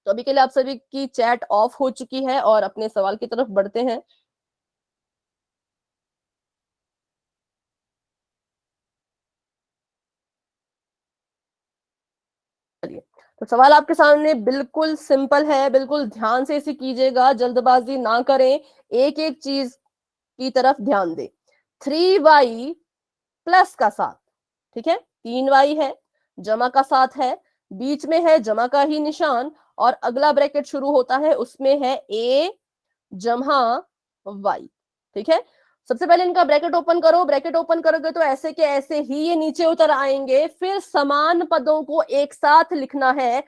तो अभी के लिए आप सभी की चैट ऑफ हो चुकी है और अपने सवाल की तरफ बढ़ते हैं। चलिए तो सवाल आपके सामने बिल्कुल सिंपल है, बिल्कुल ध्यान से इसे कीजिएगा, जल्दबाजी ना करें, एक एक चीज की तरफ ध्यान दें। 3y प्लस का 7, ठीक है, 3y है, जमा का 7 है, बीच में है जमा का ही निशान, और अगला ब्रैकेट शुरू होता है उसमें है a जमा y, ठीक है। सबसे पहले इनका ब्रैकेट ओपन करो, ब्रैकेट ओपन करोगे तो ऐसे के ऐसे ही ये नीचे उतर आएंगे। फिर समान पदों को एक साथ लिखना है,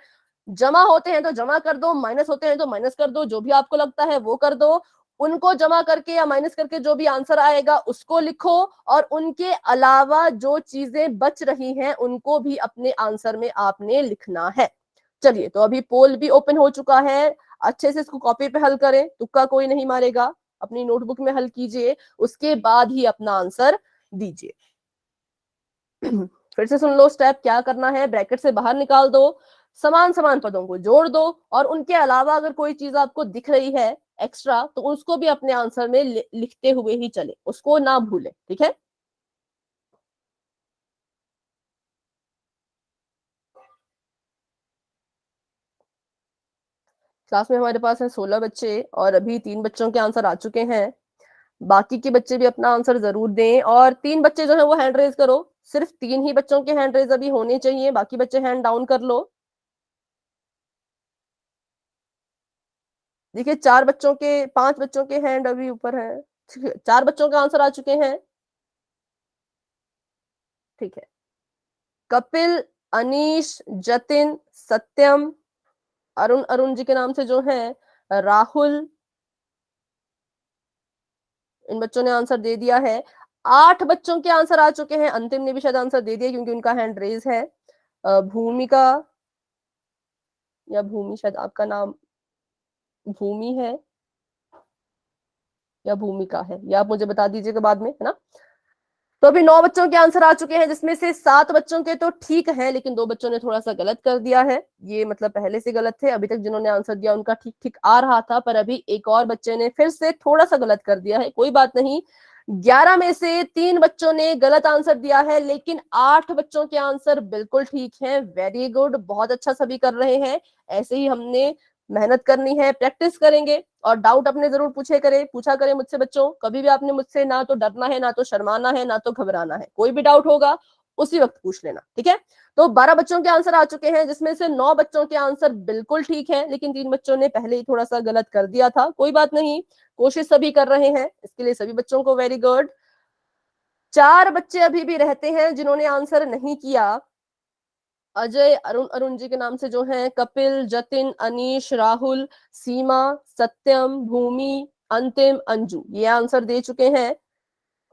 जमा होते हैं तो जमा कर दो, माइनस होते हैं तो माइनस कर दो, जो भी आपको लगता है वो कर दो। उनको जमा करके या माइनस करके जो भी आंसर आएगा उसको लिखो, और उनके अलावा जो चीजें बच रही हैं उनको भी अपने आंसर में आपने लिखना है। चलिए, तो अभी पोल भी ओपन हो चुका है, अच्छे से इसको कॉपी पे हल करें, तुक्का कोई नहीं मारेगा, अपनी नोटबुक में हल कीजिए, उसके बाद ही अपना आंसर दीजिए। फिर से सुन लो स्टेप, क्या करना है, ब्रैकेट से बाहर निकाल दो, समान समान पदों को जोड़ दो, और उनके अलावा अगर कोई चीज आपको दिख रही है एक्स्ट्रा तो उसको भी अपने आंसर में लिखते हुए ही चले, उसको ना भूले, ठीक है। क्लास में हमारे पास है 16 बच्चे, और अभी 3 बच्चों के आंसर आ चुके हैं। बाकी के बच्चे भी अपना आंसर जरूर दें, और 3 बच्चे जो है वो हैंड रेज करो, सिर्फ 3 ही बच्चों के हैंड रेज अभी होने चाहिए, बाकी बच्चे हैंड डाउन कर लो। देखिए 4 बच्चों के, 5 बच्चों के हैंड अभी ऊपर है, 4 बच्चों का आंसर आ चुके हैं, ठीक है। कपिल, अनीश, जतिन, सत्यम, अरुण, अरुण जी के नाम से जो है, राहुल, इन बच्चों ने आंसर दे दिया है। 8 बच्चों के आंसर आ चुके हैं, अंतिम ने भी शायद आंसर दे दिया क्योंकि उनका हैंड रेज है। भूमिका, या भूमि, शायद आपका नाम भूमि है या भूमिका है, या आप मुझे बता दीजिएगा बाद में, है ना। तो अभी 9 बच्चों के आंसर आ चुके हैं, जिसमें से 7 बच्चों के तो ठीक है, लेकिन 2 बच्चों ने थोड़ा सा गलत कर दिया है। ये मतलब पहले से गलत थे, अभी तक जिन्होंने आंसर दिया उनका ठीक ठीक आ रहा था, पर अभी एक और बच्चे ने फिर से थोड़ा सा गलत कर दिया है। कोई बात नहीं, 11 में से 3 बच्चों ने गलत आंसर दिया है, लेकिन 8 बच्चों के आंसर बिल्कुल ठीक है। वेरी गुड, बहुत अच्छा सभी कर रहे हैं। ऐसे ही हमने मेहनत करनी है, प्रैक्टिस करेंगे, और डाउट अपने जरूर पूछा करें मुझसे बच्चों। कभी भी आपने मुझसे ना तो डरना है, ना तो शर्माना है, ना तो घबराना है। कोई भी डाउट होगा उसी वक्त पूछ लेना, ठीक है। तो 12 बच्चों के आंसर आ चुके हैं, जिसमें से 9 बच्चों के आंसर बिल्कुल ठीक है, लेकिन 3 बच्चों ने पहले ही थोड़ा सा गलत कर दिया था। कोई बात नहीं, कोशिश सभी कर रहे हैं, इसके लिए सभी बच्चों को वेरी गुड। 4 बच्चे अभी भी रहते हैं जिन्होंने आंसर नहीं किया, अजय, अरुण, अरुण जी के नाम से जो है, कपिल, जतिन, अनीश, राहुल, सीमा, सत्यम, भूमि, अंतिम, अंजू, ये आंसर दे चुके हैं।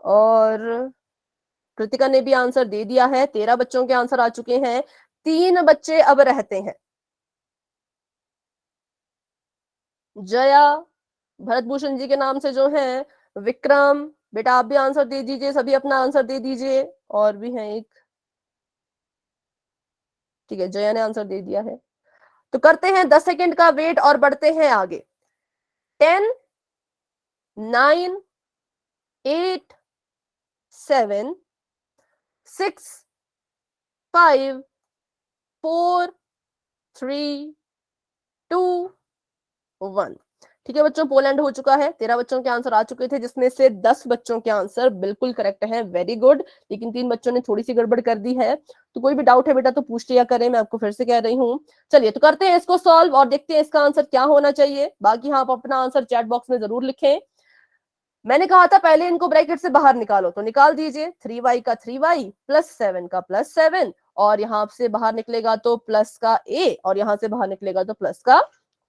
और कृतिका ने भी आंसर दे दिया है। 13 बच्चों के आंसर आ चुके हैं, 3 बच्चे अब रहते हैं, जया, भरत भूषण जी के नाम से जो है, विक्रम, बेटा आप भी आंसर दे दीजिए, सभी अपना आंसर दे दीजिए। और भी है एक, ठीक है, जया ने आंसर दे दिया है। तो करते हैं 10 सेकंड का वेट और बढ़ते हैं आगे। 10, 9, 8, 7, 6, 5, 4, 3, 2, 1। ठीक है बच्चों, पोलैंड हो चुका है। 13 बच्चों के आंसर आ चुके थे, जिसमें से 10 बच्चों के आंसर बिल्कुल करेक्ट है, वेरी गुड। लेकिन 3 बच्चों ने थोड़ी सी गड़बड़ कर दी है। तो कोई भी डाउट है बेटा तो पूछ लिया करें, मैं आपको फिर से कह रही हूँ। चलिए, तो करते हैं इसको सॉल्व और देखते हैं इसका आंसर क्या होना चाहिए। बाकी हाँ, आप अपना आंसर चैट बॉक्स में जरूर लिखें। मैंने कहा था पहले इनको ब्रैकेट से बाहर निकालो, तो निकाल दीजिए। 3y का 3y प्लस 7 का प्लस 7, और यहां से बाहर निकलेगा तो प्लस का a, और यहां से बाहर निकलेगा तो प्लस का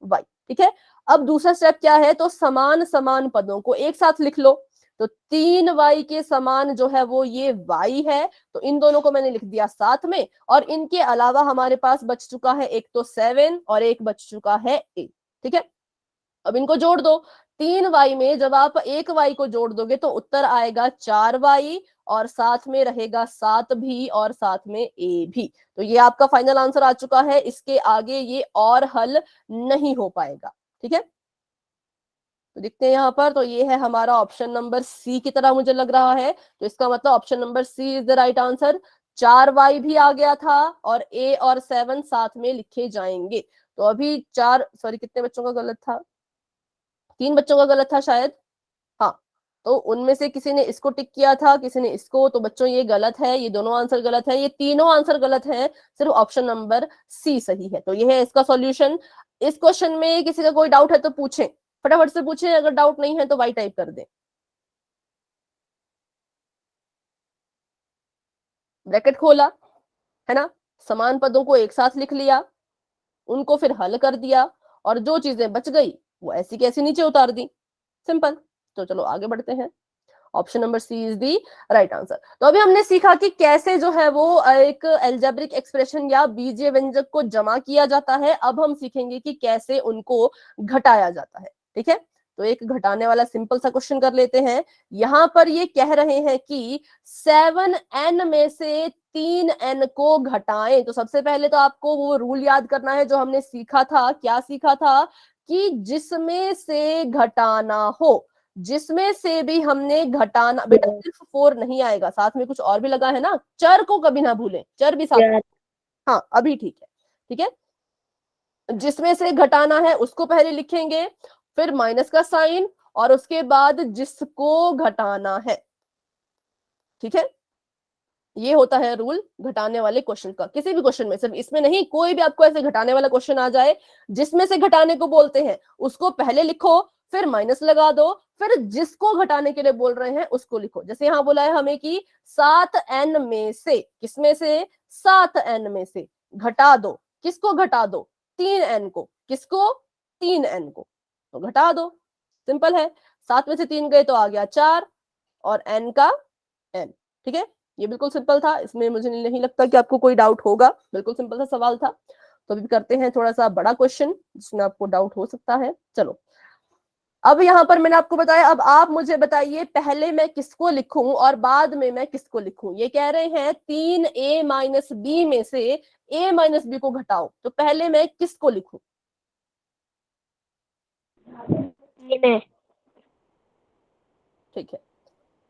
y, ठीक है। अब दूसरा स्टेप क्या है, तो समान समान पदों को एक साथ लिख लो। तो 3y के समान जो है वो ये y है, तो इन दोनों को मैंने लिख दिया साथ में, और इनके अलावा हमारे पास बच चुका है एक तो 7 और एक बच चुका है a, ठीक है। अब इनको जोड़ दो। 3y में जब आप एक y को जोड़ दोगे तो उत्तर आएगा 4y, और साथ में रहेगा 7 भी, और साथ में a भी। तो ये आपका फाइनल आंसर आ चुका है, इसके आगे ये और हल नहीं हो पाएगा, ठीक है। तो देखते हैं यहाँ पर, तो ये है हमारा ऑप्शन नंबर सी की तरह मुझे लग रहा है। तो इसका मतलब option number C is the right answer. 4y भी आ गया था और a और 7 साथ में लिखे जाएंगे। तो अभी कितने बच्चों का गलत था? 3 बच्चों का गलत था शायद। हाँ, तो उनमें से किसी ने इसको टिक किया था, किसी ने इसको। तो बच्चों ये गलत है, ये दोनों आंसर गलत है, ये तीनों आंसर गलत है, सिर्फ ऑप्शन नंबर सी सही है। तो ये है इसका सॉल्यूशन। इस क्वेश्चन में किसी का कोई डाउट है तो पूछें, फटाफट से पूछें, अगर डाउट नहीं है तो वाई टाइप कर दें। ब्रैकेट खोला है ना, समान पदों को एक साथ लिख लिया, उनको फिर हल कर दिया, और जो चीजें बच गई वो ऐसी कैसी नीचे उतार दी। सिंपल। तो चलो आगे बढ़ते हैं। Option number C is the right answer. तो अभी हमने सीखा कि कैसे जो है वो एक एल्जेब्रिक एक्सप्रेशन या बीजीय व्यंजक को जमा किया जाता है। अब हम सीखेंगे कि कैसे उनको घटाया जाता है। ठीक है, तो एक घटाने वाला सिंपल सा क्वेश्चन कर लेते हैं। यहां पर ये कह रहे हैं कि 7n में से 3n को घटाएं। तो सबसे पहले तो आपको वो रूल याद करना है जो हमने सीखा था। क्या सीखा था? कि जिसमें से घटाना हो, जिसमें से भी हमने घटाना, बेटा सिर्फ 4 नहीं आएगा, साथ में कुछ और भी लगा है ना, चर को कभी ना भूलें, चर भी साथ। हाँ अभी ठीक है, ठीक है। जिसमें से घटाना है उसको पहले लिखेंगे, फिर माइनस का साइन, और उसके बाद जिसको घटाना है। ठीक है, ये होता है रूल घटाने वाले क्वेश्चन का। किसी भी क्वेश्चन में, सिर्फ इसमें नहीं, कोई भी आपको ऐसे घटाने वाला क्वेश्चन आ जाए, जिसमें से घटाने को बोलते हैं उसको पहले लिखो, फिर माइनस लगा दो, फिर जिसको घटाने के लिए बोल रहे हैं उसको लिखो। जैसे यहां बोला है हमें कि 7n में से, किसमें से? 7n में से घटा दो, किसको घटा दो? 3n को। किसको? 3n को। तो घटा दो, सिंपल है। 7 में से 3 गए तो आ गया 4, और n का n। ठीक है, ये बिल्कुल सिंपल था, इसमें मुझे नहीं लगता कि आपको कोई डाउट होगा, बिल्कुल सिंपल सा सवाल था। तो अभी करते हैं थोड़ा सा बड़ा क्वेश्चन जिसमें आपको डाउट हो सकता है। चलो, अब यहां पर मैंने आपको बताया, अब आप मुझे बताइए पहले मैं किसको लिखूं और बाद में मैं किसको लिखूं। ये कह रहे हैं 3a माइनस बी में से a माइनस बी को घटाओ, तो पहले मैं किसको लिखूं? ठीक है,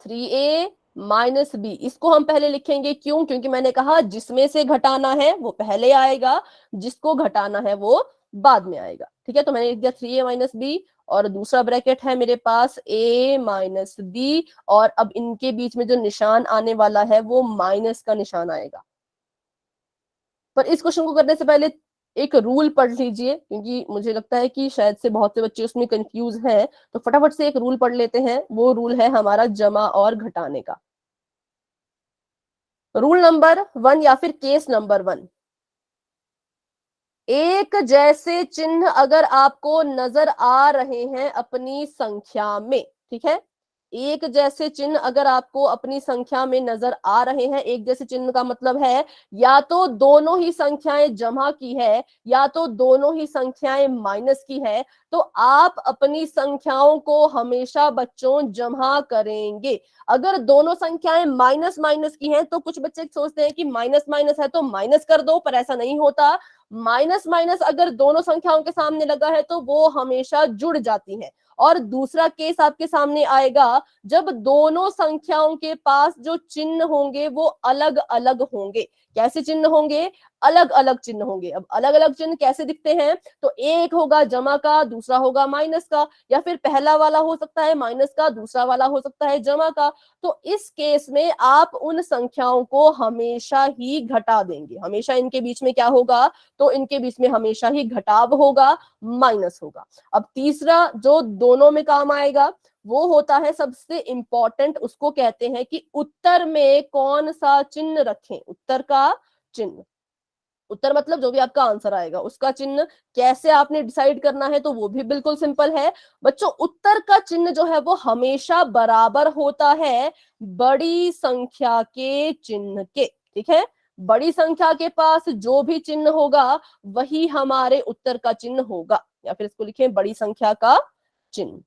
3a माइनस बी, इसको हम पहले लिखेंगे। क्यों? क्योंकि मैंने कहा जिसमें से घटाना है वो पहले आएगा, जिसको घटाना है वो बाद में आएगा। ठीक है, तो मैंने लिख दिया 3a माइनस बी, और दूसरा ब्रैकेट है मेरे पास a माइनस बी, और अब इनके बीच में जो निशान आने वाला है वो माइनस का निशान आएगा। पर इस क्वेश्चन को करने से पहले एक रूल पढ़ लीजिए, क्योंकि मुझे लगता है कि शायद से बहुत से बच्चे उसमें कंफ्यूज हैं। तो फटाफट से एक रूल पढ़ लेते हैं। वो रूल है हमारा जमा और घटाने का। रूल नंबर 1 या फिर केस नंबर 1, एक जैसे चिन्ह अगर आपको नजर आ रहे हैं अपनी संख्या में, ठीक है, एक जैसे चिन्ह अगर आपको अपनी संख्या में नजर आ रहे हैं, एक जैसे चिन्ह का मतलब है या तो दोनों ही संख्याएं जमा की है या तो दोनों ही संख्याएं माइनस की है, तो आप अपनी संख्याओं को हमेशा बच्चों जमा करेंगे। अगर दोनों संख्याएं माइनस माइनस की हैं तो कुछ बच्चे सोचते हैं कि माइनस माइनस है तो माइनस कर दो, पर ऐसा नहीं होता। माइनस माइनस अगर दोनों संख्याओं के सामने लगा है तो वो हमेशा जुड़ जाती है। और दूसरा केस आपके सामने आएगा जब दोनों संख्याओं के पास जो चिन्ह होंगे वो अलग अलग होंगे। कैसे चिन्ह होंगे? अलग अलग चिन्ह होंगे। अब अलग अलग चिन्ह कैसे दिखते हैं? तो एक होगा जमा का, दूसरा होगा माइनस का, या फिर पहला वाला हो सकता है माइनस का, दूसरा वाला हो सकता है जमा का। तो इस केस में आप उन संख्याओं को हमेशा ही घटा देंगे। हमेशा इनके बीच में क्या होगा? तो इनके बीच में हमेशा ही घटाव होगा, माइनस होगा। अब तीसरा जो दोनों में काम आएगा वो होता है सबसे इंपॉर्टेंट, उसको कहते हैं कि उत्तर में कौन सा चिन्ह रखें। उत्तर का चिन्ह, उत्तर मतलब जो भी आपका आंसर आएगा उसका चिन्ह कैसे आपने डिसाइड करना है, तो वो भी बिल्कुल सिंपल है बच्चों। उत्तर का चिन्ह जो है वो हमेशा बराबर होता है बड़ी संख्या के चिन्ह के। ठीक है, बड़ी संख्या के पास जो भी चिन्ह होगा वही हमारे उत्तर का चिन्ह होगा, या फिर इसको लिखें बड़ी संख्या का चिन्ह।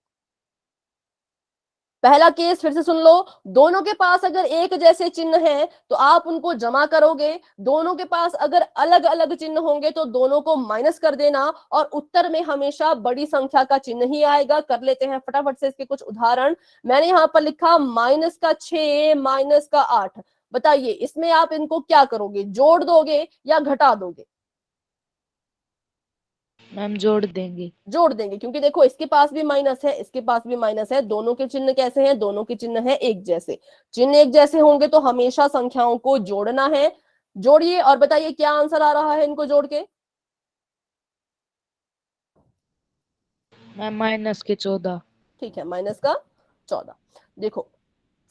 पहला केस फिर से सुन लो, दोनों के पास अगर एक जैसे चिन्ह हैं तो आप उनको जमा करोगे, दोनों के पास अगर अलग अलग चिन्ह होंगे तो दोनों को माइनस कर देना, और उत्तर में हमेशा बड़ी संख्या का चिन्ह ही आएगा। कर लेते हैं फटाफट से इसके कुछ उदाहरण। मैंने यहां पर लिखा -6 -8, बताइए इसमें आप इनको क्या करोगे, जोड़ दोगे या घटा दोगे? मैम जोड़ देंगे। जोड़ देंगे, क्योंकि देखो इसके पास भी माइनस है, इसके पास भी माइनस है, दोनों के चिन्ह कैसे हैं, दोनों के चिन्ह है एक जैसे। चिन्ह एक जैसे होंगे तो हमेशा संख्याओं को जोड़ना है। जोड़िए और बताइए क्या आंसर आ रहा है इनको जोड़ के। मैम माइनस के 14। ठीक है, माइनस का 14। देखो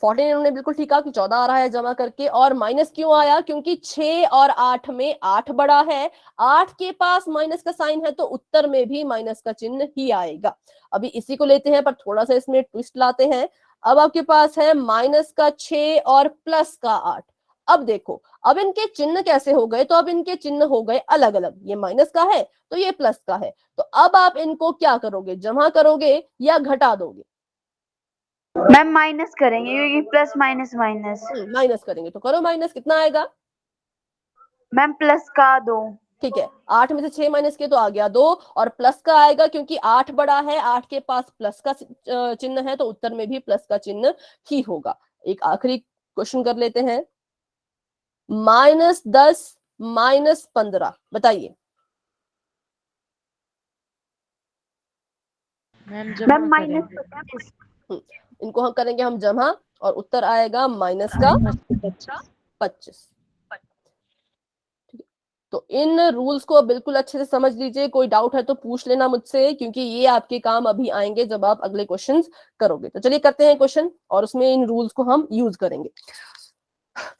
14 इन्होंने बिल्कुल ठीक कहा कि 14 आ रहा है जमा करके, और माइनस क्यों आया, क्योंकि 6 और 8 में 8 बड़ा है, 8 के पास माइनस का साइन है तो उत्तर में भी माइनस का चिन्ह ही आएगा। अभी इसी को लेते हैं पर थोड़ा सा इसमें ट्विस्ट लाते हैं। अब आपके पास है माइनस का 6 और प्लस का 8। अब देखो अब इनके चिन्ह कैसे हो गए, तो अब इनके चिन्ह हो गए अलग अलग, ये माइनस का है तो ये प्लस का है। तो अब आप इनको क्या करोगे, जमा करोगे या घटा दोगे? मैम माइनस करेंगे क्योंकि प्लस माइनस माइनस। माइनस करेंगे तो करो माइनस, कितना आएगा? मैम प्लस का 2। ठीक है, 8 में से 6 माइनस किए तो आ गया 2, और प्लस का आएगा क्योंकि 8 बड़ा है, 8 के पास प्लस का चिन्ह है तो उत्तर में भी प्लस का चिन्ह ही होगा। एक आखिरी क्वेश्चन कर लेते हैं, -10 -15 बताइए। मैम मैम जमा माइनस करेंगे। 25। इनको हम करेंगे हम जमा, और उत्तर आएगा माइनस का माइनस के 25। 25। तो इन रूल्स को बिल्कुल अच्छे से समझ लीजिए, कोई डाउट है तो पूछ लेना मुझसे, क्योंकि ये आपके काम अभी आएंगे जब आप अगले क्वेश्चंस करोगे। तो चलिए करते हैं क्वेश्चन, और उसमें इन रूल्स को हम यूज करेंगे।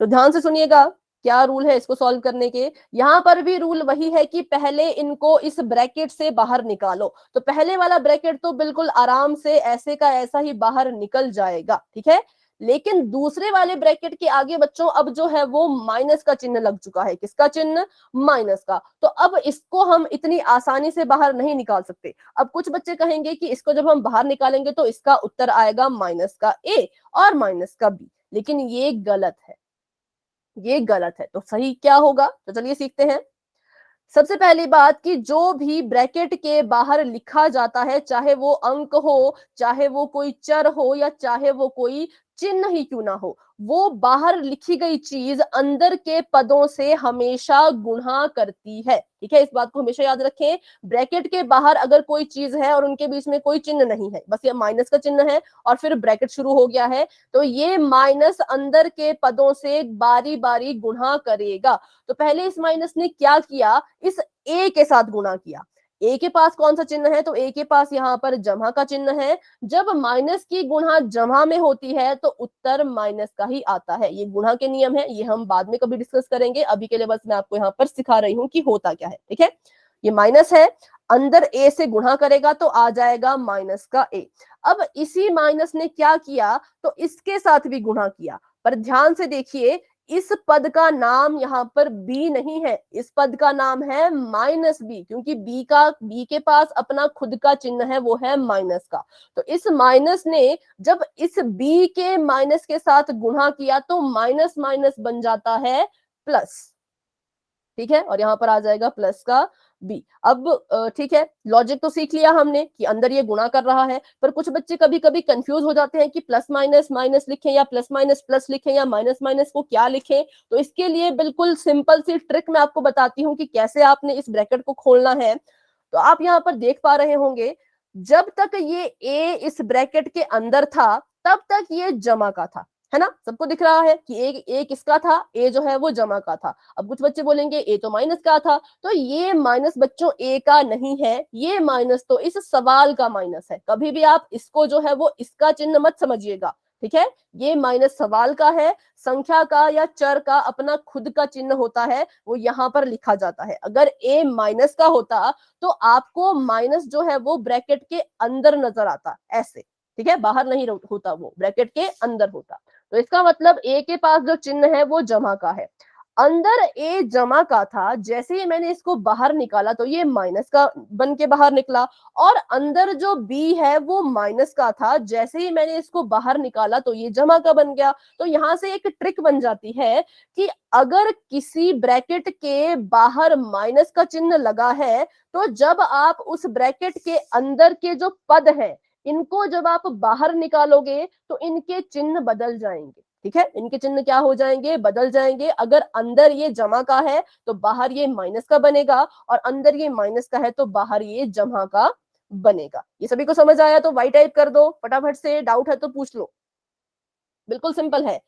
तो ध्यान से सुनिएगा क्या रूल है इसको सॉल्व करने के। यहां पर भी रूल वही है कि पहले इनको इस ब्रैकेट से बाहर निकालो। तो पहले वाला ब्रैकेट तो बिल्कुल आराम से ऐसे का ऐसा ही बाहर निकल जाएगा, ठीक है। लेकिन दूसरे वाले ब्रैकेट के आगे बच्चों अब जो है वो माइनस का चिन्ह लग चुका है। किसका चिन्ह? माइनस का। तो अब इसको हम इतनी आसानी से बाहर नहीं निकाल सकते। अब कुछ बच्चे कहेंगे कि इसको जब हम बाहर निकालेंगे तो इसका उत्तर आएगा माइनस का ए और माइनस का बी, लेकिन ये गलत है, ये गलत है। तो सही क्या होगा, तो चलिए सीखते हैं। सबसे पहली बात कि जो भी ब्रैकेट के बाहर लिखा जाता है, चाहे वो अंक हो, चाहे वो कोई चर हो, या चाहे वो कोई चिन्ह ही क्यों ना हो, वो बाहर लिखी गई चीज अंदर के पदों से हमेशा गुणा करती है, ठीक है। इस बात को हमेशा याद रखें। ब्रैकेट के बाहर अगर कोई चीज है और उनके बीच में कोई चिन्ह नहीं है, बस ये माइनस का चिन्ह है और फिर ब्रैकेट शुरू हो गया है, तो ये माइनस अंदर के पदों से बारी बारी गुणा करेगा। तो पहले इस माइनस ने क्या किया, इस ए के साथ गुणा किया। ए के पास कौन सा चिन्ह है, तो ए के पास यहाँ पर जमा का चिन्ह है। जब माइनस की गुणा जमा में होती है तो उत्तर माइनस का ही आता है। ये गुणा के नियम है, ये हम बाद में कभी डिस्कस करेंगे, अभी के लिए बस मैं आपको यहाँ पर सिखा रही हूँ कि होता क्या है, ठीक है। ये माइनस है, अंदर ए से गुणा करेगा तो आ जाएगा माइनस का ए। अब इसी माइनस ने क्या किया, तो इसके साथ भी गुणा किया। पर ध्यान से देखिए, इस पद का नाम यहाँ पर बी नहीं है, इस पद का नाम है माइनस बी, क्योंकि बी के पास अपना खुद का चिन्ह है, वो है माइनस का। तो इस माइनस ने जब इस बी के माइनस के साथ गुणा किया तो माइनस माइनस बन जाता है प्लस, ठीक है, और यहाँ पर आ जाएगा प्लस का बी। अब ठीक है, लॉजिक तो सीख लिया हमने कि अंदर ये गुणा कर रहा है, पर कुछ बच्चे कभी कभी कंफ्यूज हो जाते हैं कि प्लस माइनस माइनस लिखें या प्लस माइनस प्लस लिखें या माइनस माइनस को क्या लिखें। तो इसके लिए बिल्कुल सिंपल सी ट्रिक मैं आपको बताती हूँ कि कैसे आपने इस ब्रैकेट को खोलना है। तो आप यहाँ पर देख पा रहे होंगे, जब तक ये ए इस ब्रैकेट के अंदर था तब तक ये जमा का था, है ना। सबको दिख रहा है कि ए किसका था, ए जो है वो जमा का था। अब कुछ बच्चे बोलेंगे ए तो माइनस का था, तो ये माइनस बच्चों ए का नहीं है, ये माइनस तो इस सवाल का माइनस है। कभी भी आप इसको जो है वो इसका चिन्ह मत समझिएगा, ठीक है। ये माइनस सवाल का है, संख्या का या चर का अपना खुद का चिन्ह होता है, वो यहाँ पर लिखा जाता है। अगर ए माइनस का होता तो आपको माइनस जो है वो ब्रैकेट के अंदर नजर आता ऐसे, ठीक है, बाहर नहीं होता, वो ब्रैकेट के अंदर होता। तो इसका मतलब ए के पास जो चिन्ह है वो जमा का है। अंदर ए जमा का था, जैसे ही मैंने इसको बाहर निकाला तो ये माइनस का बन के बाहर निकला, और अंदर जो बी है वो माइनस का था, जैसे ही मैंने इसको बाहर निकाला तो ये जमा का बन गया। तो यहां से एक ट्रिक बन जाती है कि अगर किसी ब्रैकेट के बाहर माइनस का चिन्ह लगा है तो जब आप उस ब्रैकेट के अंदर के जो पद हैं इनको जब आप बाहर निकालोगे तो इनके चिन्ह बदल जाएंगे, ठीक है, इनके चिन्ह क्या हो जाएंगे, बदल जाएंगे। अगर अंदर ये जमा का है तो बाहर ये माइनस का बनेगा, और अंदर ये माइनस का है तो बाहर ये जमा का बनेगा। ये सभी को समझ आया तो वाई टाइप कर दो फटाफट से, डाउट है तो पूछ लो, बिल्कुल सिंपल है।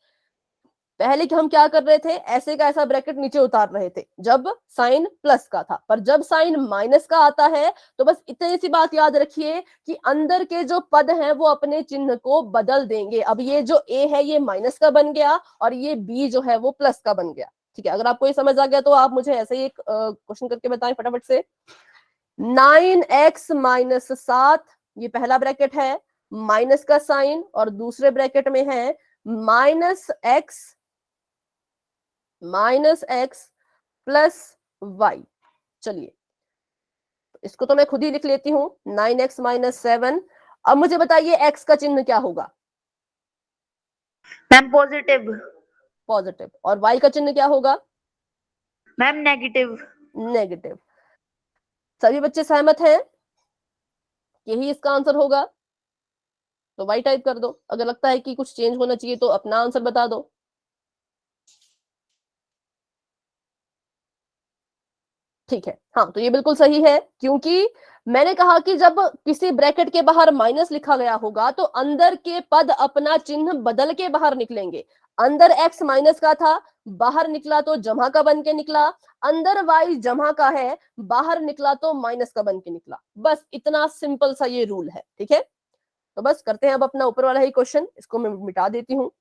पहले कि हम क्या कर रहे थे, ऐसे का ऐसा ब्रैकेट नीचे उतार रहे थे जब साइन प्लस का था, पर जब साइन माइनस का आता है तो बस इतनी सी बात याद रखिए कि अंदर के जो पद हैं वो अपने चिन्ह को बदल देंगे। अब ये जो ए है ये माइनस का बन गया और ये बी जो है वो प्लस का बन गया। ठीक है, अगर आपको ये समझ आ गया तो आप मुझे ऐसे ही एक क्वेश्चन करके बताएं फटाफट से। 9x माइनस 7, ये पहला ब्रैकेट है, माइनस का साइन, और दूसरे ब्रैकेट में है माइनस एक्स प्लस वाई। चलिए इसको तो मैं खुद ही लिख लेती हूं, 9x माइनस 7। अब मुझे बताइए x का चिन्ह क्या होगा, मैम पॉजिटिव। पॉजिटिव, और y का चिन्ह क्या होगा, मैम नेगेटिव। नेगेटिव। सभी बच्चे सहमत हैं, यही इसका आंसर होगा? तो y टाइप कर दो। अगर लगता है कि कुछ चेंज होना चाहिए तो अपना आंसर बता दो। ठीक है, हाँ तो ये बिल्कुल सही है, क्योंकि मैंने कहा कि जब किसी ब्रैकेट के बाहर माइनस लिखा गया होगा तो अंदर के पद अपना चिन्ह बदल के बाहर निकलेंगे। अंदर x माइनस का था, बाहर निकला तो जमा का बन के निकला। अंदर y जमा का है, बाहर निकला तो माइनस का बन के निकला। बस इतना सिंपल सा ये रूल है। ठीक है, तो बस करते हैं अब अपना ऊपर वाला ही क्वेश्चन, इसको मैं मिटा देती हूँ।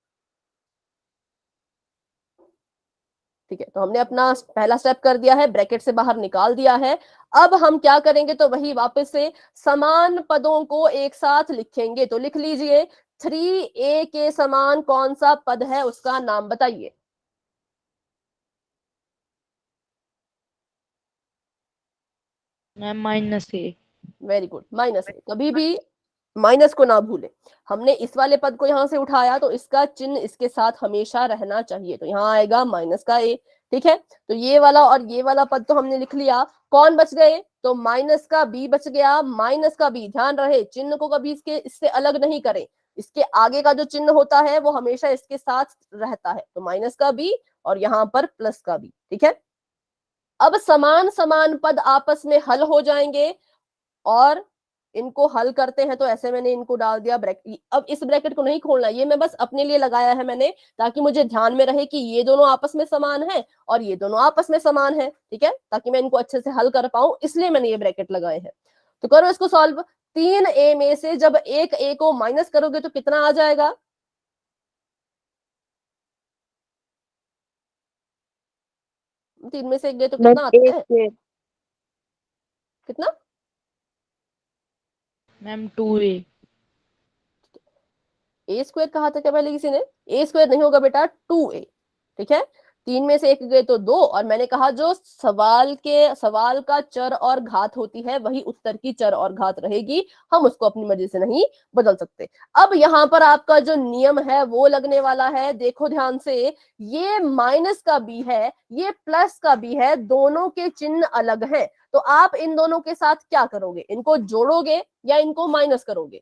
ठीक है, तो हमने अपना पहला स्टेप कर दिया है, ब्रैकेट से बाहर निकाल दिया है। अब हम क्या करेंगे, तो वही वापस से समान पदों को एक साथ लिखेंगे। तो लिख लीजिए, 3a के समान कौन सा पद है, उसका नाम बताइए। मैम माइनस ए। वेरी गुड, माइनस है। कभी भी माइनस को ना भूले। हमने इस वाले पद को यहां से उठाया तो इसका चिन्ह इसके साथ हमेशा रहना चाहिए, तो यहाँ आएगा माइनस का ए। ठीक है, तो ये वाला और ये वाला पद तो हमने लिख लिया। कौन बच गए, तो माइनस का बी बच गया। माइनस का बी, ध्यान रहे चिन्ह को कभी इससे अलग नहीं करें, इसके आगे का जो चिन्ह होता है वो हमेशा इसके साथ रहता है। तो माइनस का बी और यहाँ पर प्लस का बी। ठीक है, अब समान समान पद आपस में हल हो जाएंगे, और इनको हल करते हैं तो ऐसे मैंने इनको डाल दिया ब्रैकेट। अब इस ब्रैकेट को नहीं खोलना, ये मैं बस अपने लिए लगाया है मैंने, ताकि मुझे ध्यान में रहे कि ये दोनों आपस में समान है और ये दोनों आपस में समान है। ठीक है, ताकि मैं इनको अच्छे से हल कर पाऊं, इसलिए मैंने ये ब्रैकेट लगाए हैं। तो करो इसको सॉल्व। 3a में से जब एक a को माइनस करोगे तो कितना आ जाएगा, तीन में से एक गए तो कितना आता है, कितना? Ma'am 2a। ए स्क्वायर कहा था क्या पहले किसी ने? ए स्क्वायर नहीं होगा बेटा, 2a। ठीक है, तीन में से एक गए तो दो, और मैंने कहा जो सवाल का चर और घात होती है वही उत्तर की चर और घात रहेगी, हम उसको अपनी मर्जी से नहीं बदल सकते। अब यहाँ पर आपका जो नियम है वो लगने वाला है, देखो ध्यान से। ये माइनस का बी है, ये प्लस का बी है, दोनों के चिन्ह अलग हैं। तो आप इन दोनों के साथ क्या करोगे, इनको जोड़ोगे या इनको माइनस करोगे?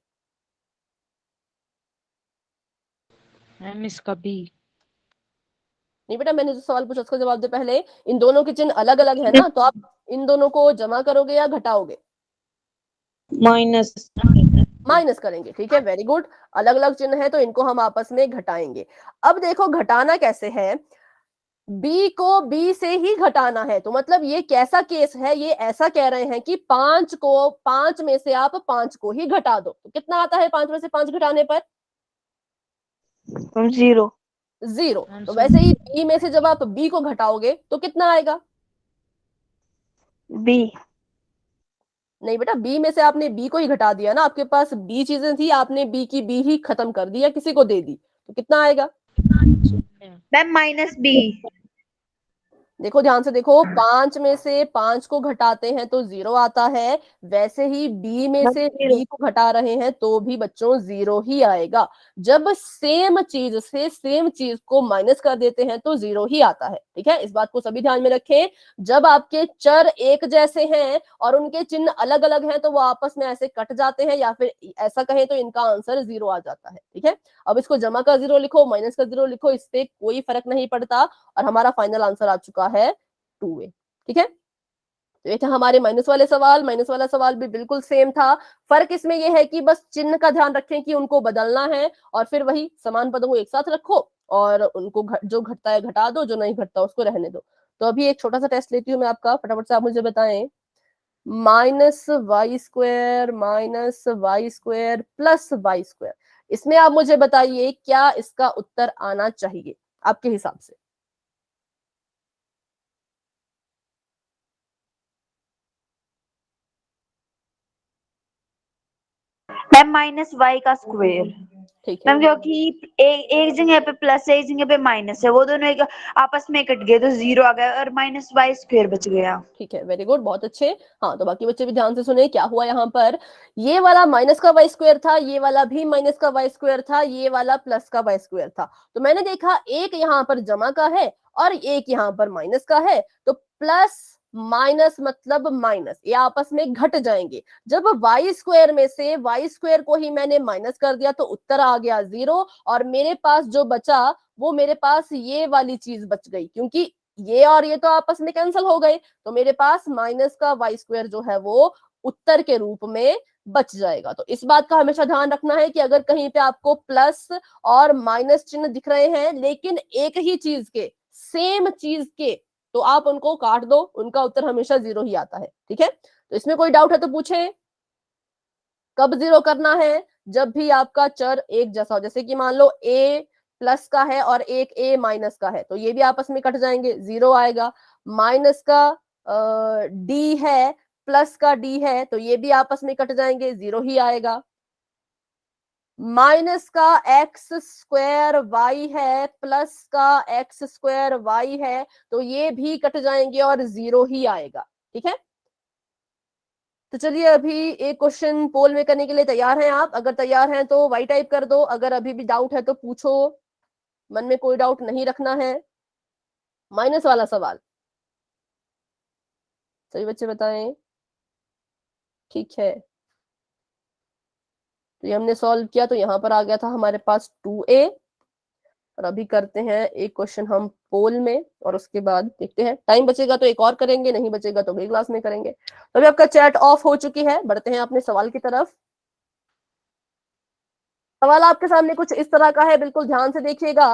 मैम इसका बी। नहीं बेटा, मैंने जो सवाल पूछा उसका जवाब दे पहले। इन दोनों के चिन्ह अलग अलग है ना, तो आप इन दोनों को जमा करोगे या घटाओगे? माइनस। माइनस करेंगे। ठीक है, वेरी गुड। अलग अलग चिन्ह है तो इनको हम आपस में घटाएंगे। अब देखो घटाना कैसे है, b को b से ही घटाना है। तो मतलब ये कैसा केस है, ये ऐसा कह रहे हैं कि 5 में से आप 5 को ही घटा दो। तो कितना आता है 5 में से 5 घटाने पर? 0। 0। तो वैसे ही b में से जब आप b को घटाओगे तो कितना आएगा? b। नहीं बेटा, बी में से आपने बी को ही घटा दिया ना, आपके पास बी चीजें थी, आपने बी की बी ही खत्म कर दी या किसी को दे दी, तो कितना आएगा? Ma'am -b। देखो ध्यान से देखो, 5 में से 5 को घटाते हैं तो 0 आता है, वैसे ही बी में से बी को घटा रहे हैं तो भी बच्चों 0 ही आएगा। जब सेम चीज से सेम चीज को माइनस कर देते हैं तो 0 ही आता है। ठीक है, इस बात को सभी ध्यान में रखें। जब आपके चर एक जैसे हैं और उनके चिन्ह अलग अलग हैं तो वो आपस में ऐसे कट जाते हैं, या फिर ऐसा कहें तो इनका आंसर 0 आ जाता है। ठीक है, अब इसको जमा का 0 लिखो, माइनस का 0 लिखो, इससे कोई फर्क नहीं पड़ता और हमारा फाइनल आंसर आ चुका है 2A। ठीक है, तो ये था हमारे माइनस वाले सवाल। माइनस वाला सवाल भी बिल्कुल सेम था, फर्क इसमें यह है कि बस चिन्ह का ध्यान रखें कि उनको बदलना है और फिर वही समान पदों को एक साथ रखो और उनको जो घटता है घटा दो, जो नहीं घटता उसको रहने दो। तो अभी एक छोटा सा टेस्ट लेती हूँ मैं आपका, फटाफट से आप मुझे बताएं। -y² प्लस y², इसमें आप मुझे बताइए क्या इसका उत्तर आना चाहिए आपके हिसाब से। Ma'am -y²। ठीक है, मैम क्योंकि एक जगह पे प्लस है, एक जगह पे माइनस है, वो दोनों एक आपस में कट गए तो 0 आ गया और -y² बच गया। ठीक है, वेरी गुड, बहुत अच्छे। हाँ, तो बाकी बच्चे भी ध्यान से सुने क्या हुआ यहाँ पर। ये वाला माइनस का y² था, ये वाला भी माइनस का y² था, ये वाला प्लस का y² था। तो मैंने देखा एक यहाँ पर जमा का है और एक यहाँ पर माइनस का है, तो प्लस माइनस मतलब माइनस, ये आपस में घट जाएंगे। जब y² में से y² को ही मैंने माइनस कर दिया तो उत्तर आ गया 0 और मेरे पास जो बचा वो मेरे पास ये वाली चीज बच गई, क्योंकि ये और ये तो आपस में कैंसिल हो गए, तो मेरे पास माइनस का y² जो है वो उत्तर के रूप में बच जाएगा। तो इस बात का हमेशा ध्यान रखना है कि अगर कहीं पे आपको प्लस और माइनस चिन्ह दिख रहे हैं लेकिन एक ही चीज के, सेम चीज के, तो आप उनको काट दो, उनका उत्तर हमेशा 0 ही आता है। ठीक है, तो इसमें कोई डाउट है तो पूछे। कब 0 करना है? जब भी आपका चर एक जैसा हो, जैसे कि मान लो a प्लस का है और एक a माइनस का है, तो ये भी आपस में कट जाएंगे, 0 आएगा। माइनस का d है, प्लस का d है, तो ये भी आपस में कट जाएंगे, 0 ही आएगा। माइनस का x² y है, प्लस का x² y है, तो ये भी कट जाएंगे और 0 ही आएगा। ठीक है, तो चलिए अभी एक क्वेश्चन पोल में करने के लिए तैयार हैं आप? अगर तैयार हैं तो वाई टाइप कर दो, अगर अभी भी डाउट है तो पूछो, मन में कोई डाउट नहीं रखना है। माइनस वाला सवाल सभी बच्चे बताएं। ठीक है, तो ये हमने सॉल्व किया, तो यहाँ पर आ गया था हमारे पास 2A। और अभी करते हैं एक क्वेश्चन हम पोल में और उसके बाद देखते हैं, टाइम बचेगा तो एक और करेंगे, नहीं बचेगा तो अगली क्लास में करेंगे। तो अभी आपका चैट ऑफ हो चुकी है, बढ़ते हैं अपने सवाल की तरफ। सवाल आपके सामने कुछ इस तरह का है, बिल्कुल ध्यान से देखिएगा।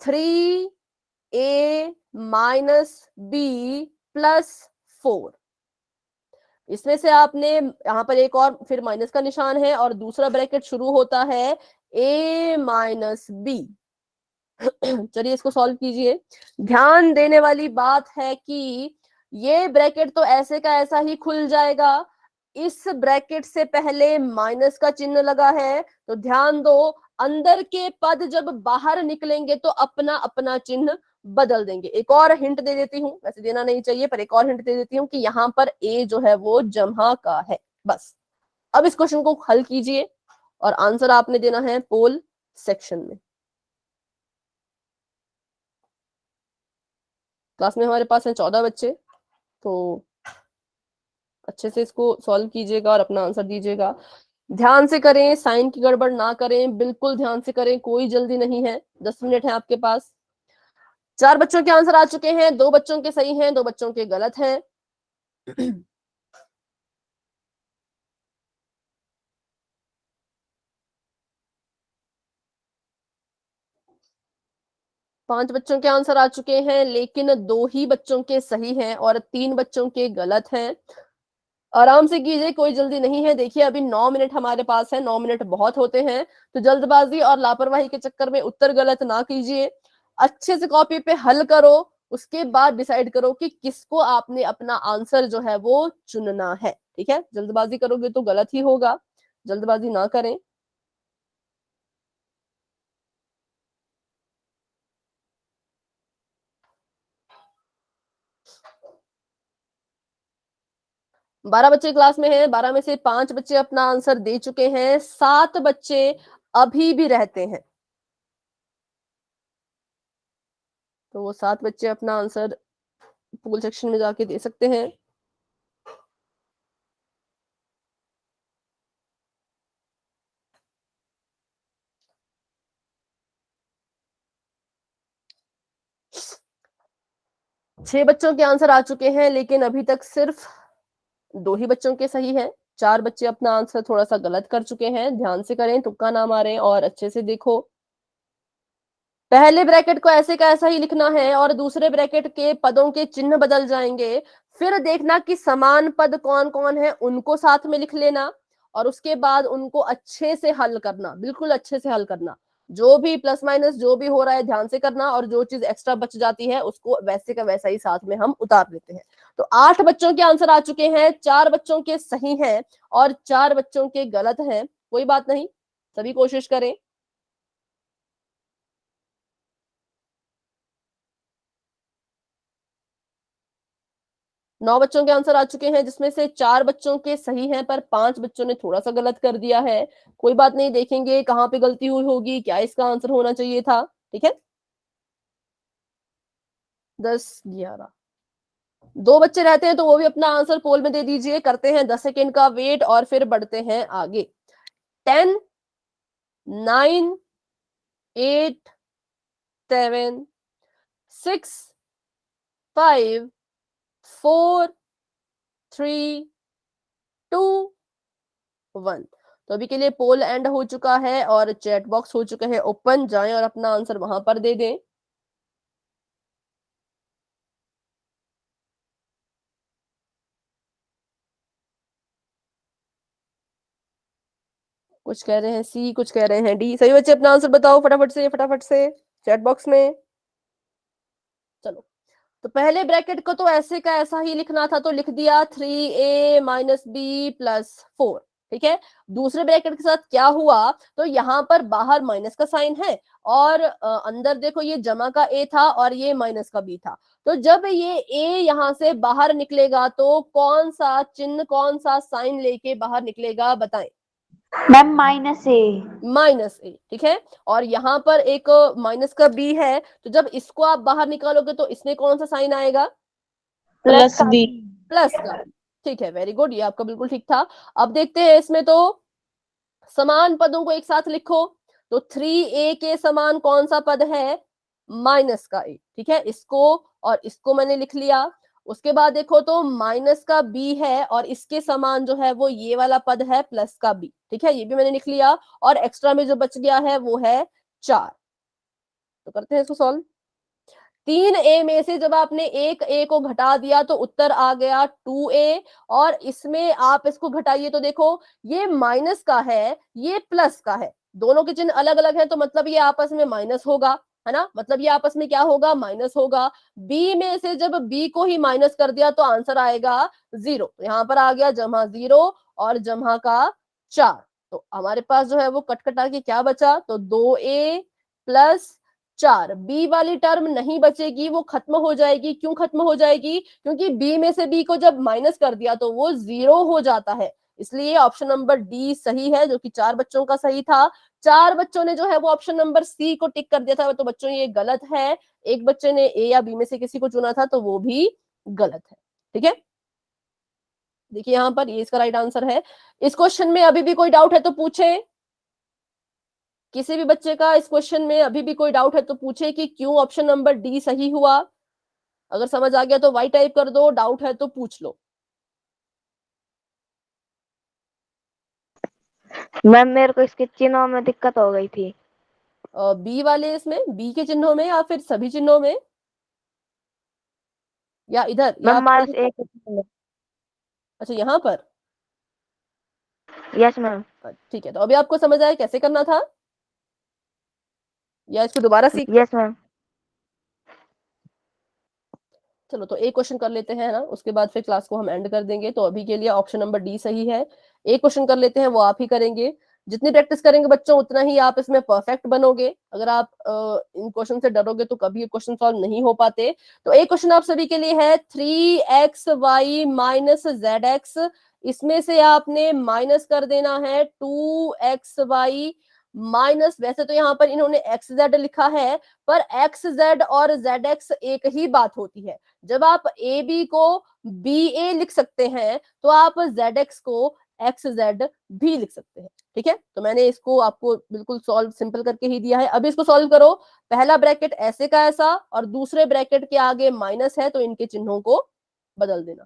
3A माइनस बी प्लस 4, इसमें से आपने यहाँ पर एक और फिर माइनस का निशान है और दूसरा ब्रैकेट शुरू होता है a माइनस बी। चलिए इसको सॉल्व कीजिए। ध्यान देने वाली बात है कि ये ब्रैकेट तो ऐसे का ऐसा ही खुल जाएगा, इस ब्रैकेट से पहले माइनस का चिन्ह लगा है, तो ध्यान दो अंदर के पद जब बाहर निकलेंगे तो अपना अपना चिन्ह बदल देंगे। एक और हिंट दे देती हूँ, वैसे देना नहीं चाहिए पर एक और हिंट दे देती हूँ कि यहाँ पर ए जो है वो जमा का है, बस। अब इस क्वेश्चन को हल कीजिए और आंसर आपने देना है पोल सेक्शन में। क्लास में हमारे पास है 14 बच्चे, तो अच्छे से इसको सॉल्व कीजिएगा और अपना आंसर दीजिएगा। ध्यान से करें, साइन की गड़बड़ ना करें, बिल्कुल ध्यान से करें, कोई जल्दी नहीं है, 10 मिनट है आपके पास। 4 बच्चों के आंसर आ चुके हैं, 2 बच्चों के सही हैं, 2 बच्चों के गलत हैं। 5 बच्चों के आंसर आ चुके हैं, लेकिन 2 ही बच्चों के सही हैं और 3 बच्चों के गलत हैं। आराम से कीजिए, कोई जल्दी नहीं है। देखिए अभी 9 मिनट हमारे पास है, 9 मिनट बहुत होते हैं, तो जल्दबाजी और लापरवाही के चक्कर में उत्तर गलत ना कीजिए। अच्छे से कॉपी पे हल करो, उसके बाद डिसाइड करो कि किसको आपने अपना आंसर जो है वो चुनना है। ठीक है, जल्दबाजी करोगे तो गलत ही होगा, जल्दबाजी ना करें। 12 बच्चे क्लास में हैं, 12 में से 5 बच्चे अपना आंसर दे चुके हैं, 7 बच्चे अभी भी रहते हैं। तो वो 7 बच्चे अपना आंसर पूल सेक्शन में जाके दे सकते हैं। छह बच्चों के आंसर आ चुके हैं, लेकिन अभी तक सिर्फ 2 ही बच्चों के सही हैं। 4 बच्चे अपना आंसर थोड़ा सा गलत कर चुके हैं। ध्यान से करें, तुक्का ना मारें और अच्छे से देखो। पहले ब्रैकेट को ऐसे का ऐसा ही लिखना है और दूसरे ब्रैकेट के पदों के चिन्ह बदल जाएंगे। फिर देखना कि समान पद कौन कौन है, उनको साथ में लिख लेना और उसके बाद उनको अच्छे से हल करना, बिल्कुल अच्छे से हल करना। जो भी प्लस माइनस जो भी हो रहा है ध्यान से करना, और जो चीज एक्स्ट्रा बच जाती है उसको वैसे का वैसा ही साथ में हम उतार लेते हैं। तो 8 बच्चों के आंसर आ चुके हैं, 4 बच्चों के सही हैं और 4 बच्चों के गलत हैं। कोई बात नहीं, सभी कोशिश करें। 9 बच्चों के आंसर आ चुके हैं, जिसमें से 4 बच्चों के सही हैं पर 5 बच्चों ने थोड़ा सा गलत कर दिया है। कोई बात नहीं, देखेंगे कहां पे गलती हुई होगी, क्या इसका आंसर होना चाहिए था। ठीक है, 10, 11, 2 बच्चे रहते हैं तो वो भी अपना आंसर पोल में दे दीजिए। करते हैं 10 सेकेंड का वेट और फिर बढ़ते हैं आगे। 10, 9, 8, 7, 6, 5, 4, 3, 2, 1। तो अभी के लिए पोल एंड हो चुका है और चैट बॉक्स हो चुका है ओपन। जाएं और अपना आंसर वहां पर दे दें। कुछ कह रहे हैं सी, कुछ कह रहे हैं डी। सही बच्चे अपना आंसर बताओ फटाफट से, फटाफट से चैट बॉक्स में। चलो, तो पहले ब्रैकेट को तो ऐसे का ऐसा ही लिखना था, तो लिख दिया 3a माइनस बी प्लस 4। ठीक है, दूसरे ब्रैकेट के साथ क्या हुआ, तो यहाँ पर बाहर माइनस का साइन है और अंदर देखो ये जमा का a था और ये माइनस का b था। तो जब ये a यहाँ से बाहर निकलेगा तो कौन सा चिन्ह, कौन सा साइन लेके बाहर निकलेगा, बताएं। मैम माइनस ए। माइनस ए, ठीक है। और यहाँ पर एक माइनस का बी है, तो जब इसको आप बाहर निकालोगे तो इसमें कौन सा साइन आएगा, प्लस बी। प्लस का। ठीक है, वेरी गुड, ये आपका बिल्कुल ठीक था। अब देखते हैं इसमें, तो समान पदों को एक साथ लिखो। तो 3a के समान कौन सा पद है, माइनस का a। ठीक है, इसको और इसको मैंने लिख लिया। उसके बाद देखो तो माइनस का b है और इसके समान जो है वो ये वाला पद है प्लस का b। ठीक है, ये भी मैंने लिख लिया और एक्स्ट्रा में जो बच गया है वो है 4। तो करते हैं इसको सॉल्व। 3a में से जब आपने एक a को घटा दिया तो उत्तर आ गया 2a। और इसमें आप इसको घटाइए तो देखो ये माइनस का है, ये प्लस का है, दोनों के चिन्ह अलग अलग है, तो मतलब ये आपस में माइनस होगा, है ना। मतलब ये आपस में क्या होगा, माइनस होगा। b में से जब b को ही माइनस कर दिया तो आंसर आएगा 0। तो यहाँ पर आ गया जमा 0 और जमा का 4। तो हमारे पास जो है वो कटकटा के क्या बचा, तो 2a प्लस 4। बी वाली टर्म नहीं बचेगी, वो खत्म हो जाएगी। क्यों खत्म हो जाएगी, क्योंकि बी में से बी को जब माइनस कर दिया तो वो 0 हो जाता है। इसलिए ऑप्शन नंबर डी सही है, जो कि 4 बच्चों का सही था। 4 बच्चों ने जो है वो ऑप्शन नंबर सी को टिक कर दिया था, तो बच्चों ये गलत है। एक बच्चे ने ए या बी में से किसी को चुना था, तो वो भी गलत है। ठीक है, देखिए यहाँ पर ये इसका राइट आंसर है। इस क्वेश्चन में अभी भी कोई डाउट है तो पूछे। किसी भी बच्चे का इस क्वेश्चन में अभी भी कोई डाउट है तो पूछे कि क्यों ऑप्शन नंबर डी सही हुआ। अगर समझ आ गया तो वाई टाइप कर दो, डाउट है तो पूछ लो। मैम मेरे को इसके चिन्हों में दिक्कत हो गई थी। बी वाले, इसमें बी के चिन्हों में या फिर सभी चिन्हों में, या इधर, या मैम माइनस एक। अच्छा यहाँ पर। Yes ma'am. ठीक है, तो अभी आपको समझ आया कैसे करना था, या इसको दोबारा सीख। Yes ma'am. चलो, तो एक क्वेश्चन कर लेते हैं ना, उसके बाद फिर क्लास को हम एंड कर देंगे। तो अभी के लिए ऑप्शन नंबर डी सही है। एक क्वेश्चन कर लेते हैं, वो आप ही करेंगे। जितनी प्रैक्टिस करेंगे बच्चों उतना ही आप इसमें परफेक्ट बनोगे। अगर आप इन क्वेश्चन से डरोगे तो कभी ये क्वेश्चन सॉल्व नहीं हो पाते। तो एक क्वेश्चन आप सभी के लिए है 3xy माइनस zx, इसमें से आपने माइनस कर देना है 2xy माइनस, वैसे तो यहाँ पर इन्होंने xz लिखा है पर xz और zx एक ही बात होती है। जब आप ab को ba लिख सकते हैं तो आप zx को xz भी लिख सकते हैं। ठीक है, तो मैंने इसको आपको बिल्कुल सॉल्व सिंपल करके ही दिया है। अभी इसको सॉल्व करो। पहला ब्रैकेट ऐसे का ऐसा और दूसरे ब्रैकेट के आगे माइनस है तो इनके चिन्हों को बदल देना।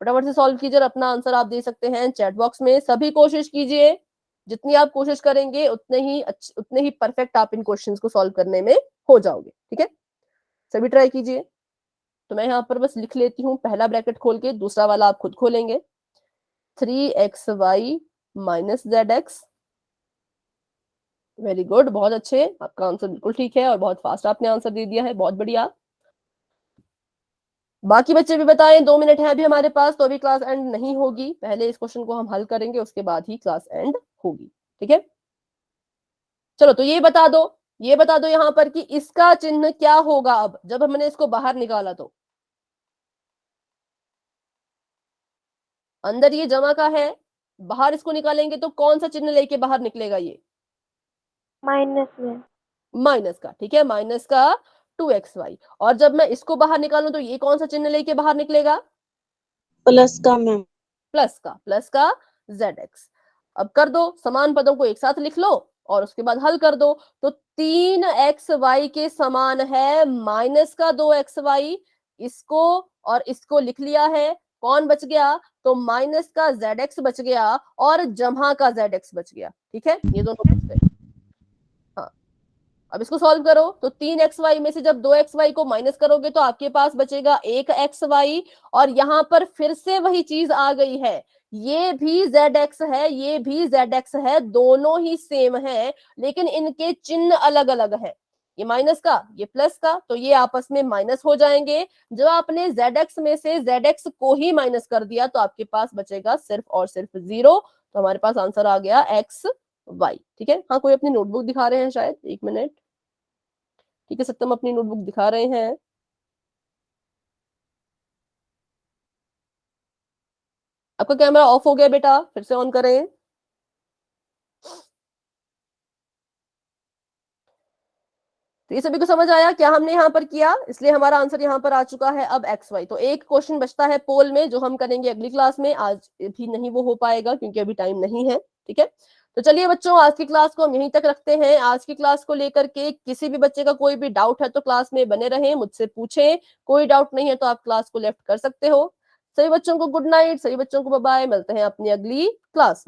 फटाफट से सॉल्व कीजिए, अपना आंसर आप दे सकते हैं चैट बॉक्स में। सभी कोशिश कीजिए, जितनी आप कोशिश करेंगे उतने ही परफेक्ट आप इन क्वेश्चंस को सॉल्व करने में हो जाओगे। ठीक है, सभी ट्राई कीजिए। तो मैं यहाँ पर बस लिख लेती हूँ पहला ब्रैकेट खोल के, दूसरा वाला आप खुद खोलेंगे। 3xy minus zx, very good, बहुत अच्छे, आपका आंसर बिल्कुल ठीक है और बहुत फास्ट आपने आंसर दे दिया है, बहुत बढ़िया। बाकी बच्चे भी बताएं, 2 मिनट है अभी हमारे पास, तो अभी क्लास एंड नहीं होगी। पहले इस क्वेश्चन को हम हल करेंगे, उसके बाद ही क्लास एंड होगी। ठीक है, चलो तो ये बता दो यहाँ पर कि इसका चिन्ह क्या होगा अब जब हमने इसको बाहर निकाला। तो अंदर ये जमा का है, बाहर इसको निकालेंगे तो कौन सा चिन्ह लेके बाहर निकलेगा? ये माइनस में। माइनस का। ठीक है, माइनस का 2xy। और जब मैं इसको बाहर निकालूं तो ये कौन सा चिन्ह लेके बाहर निकलेगा? प्लस का मैम। प्लस का zx। अब कर दो, समान पदों को एक साथ लिख लो और उसके बाद हल कर दो। तो 3xy के समान है माइनस का 2xy। इसको और इसको लिख लिया है, कौन बच गया? तो माइनस का zx बच गया और जमा का zx बच गया। ठीक है, ये दोनों बच गए। हाँ, अब इसको सॉल्व करो। तो 3xy में से जब 2xy को माइनस करोगे तो आपके पास बचेगा 1xy। और यहां पर फिर से वही चीज आ गई है, ये भी zx है, ये भी zx है, दोनों ही सेम है लेकिन इनके चिन्ह अलग अलग है। ये माइनस का, ये प्लस का, तो ये आपस में माइनस हो जाएंगे। जब आपने zx में से zx को ही माइनस कर दिया तो आपके पास बचेगा सिर्फ और सिर्फ 0। तो हमारे पास आंसर आ गया xy। ठीक है, हाँ कोई अपनी नोटबुक दिखा रहे हैं शायद, 1 मिनट। ठीक है, सत्यम अपनी नोटबुक दिखा रहे हैं। आपका कैमरा ऑफ हो गया बेटा, फिर से ऑन करें। तो ये सभी को समझ आया क्या हमने यहाँ पर किया? इसलिए हमारा आंसर यहाँ पर आ चुका है अब xy। तो एक क्वेश्चन बचता है पोल में जो हम करेंगे अगली क्लास में, आज भी नहीं वो हो पाएगा क्योंकि अभी टाइम नहीं है। ठीक है, तो चलिए बच्चों आज की क्लास को हम यहीं तक रखते हैं। आज की क्लास को लेकर के किसी भी बच्चे का कोई भी डाउट है तो क्लास में बने रहें, मुझसे पूछें। कोई डाउट नहीं है तो आप क्लास को लेफ्ट कर सकते हो। सभी बच्चों को गुड नाइट, सभी बच्चों को बाय बाय, मिलते हैं अपनी अगली क्लास में।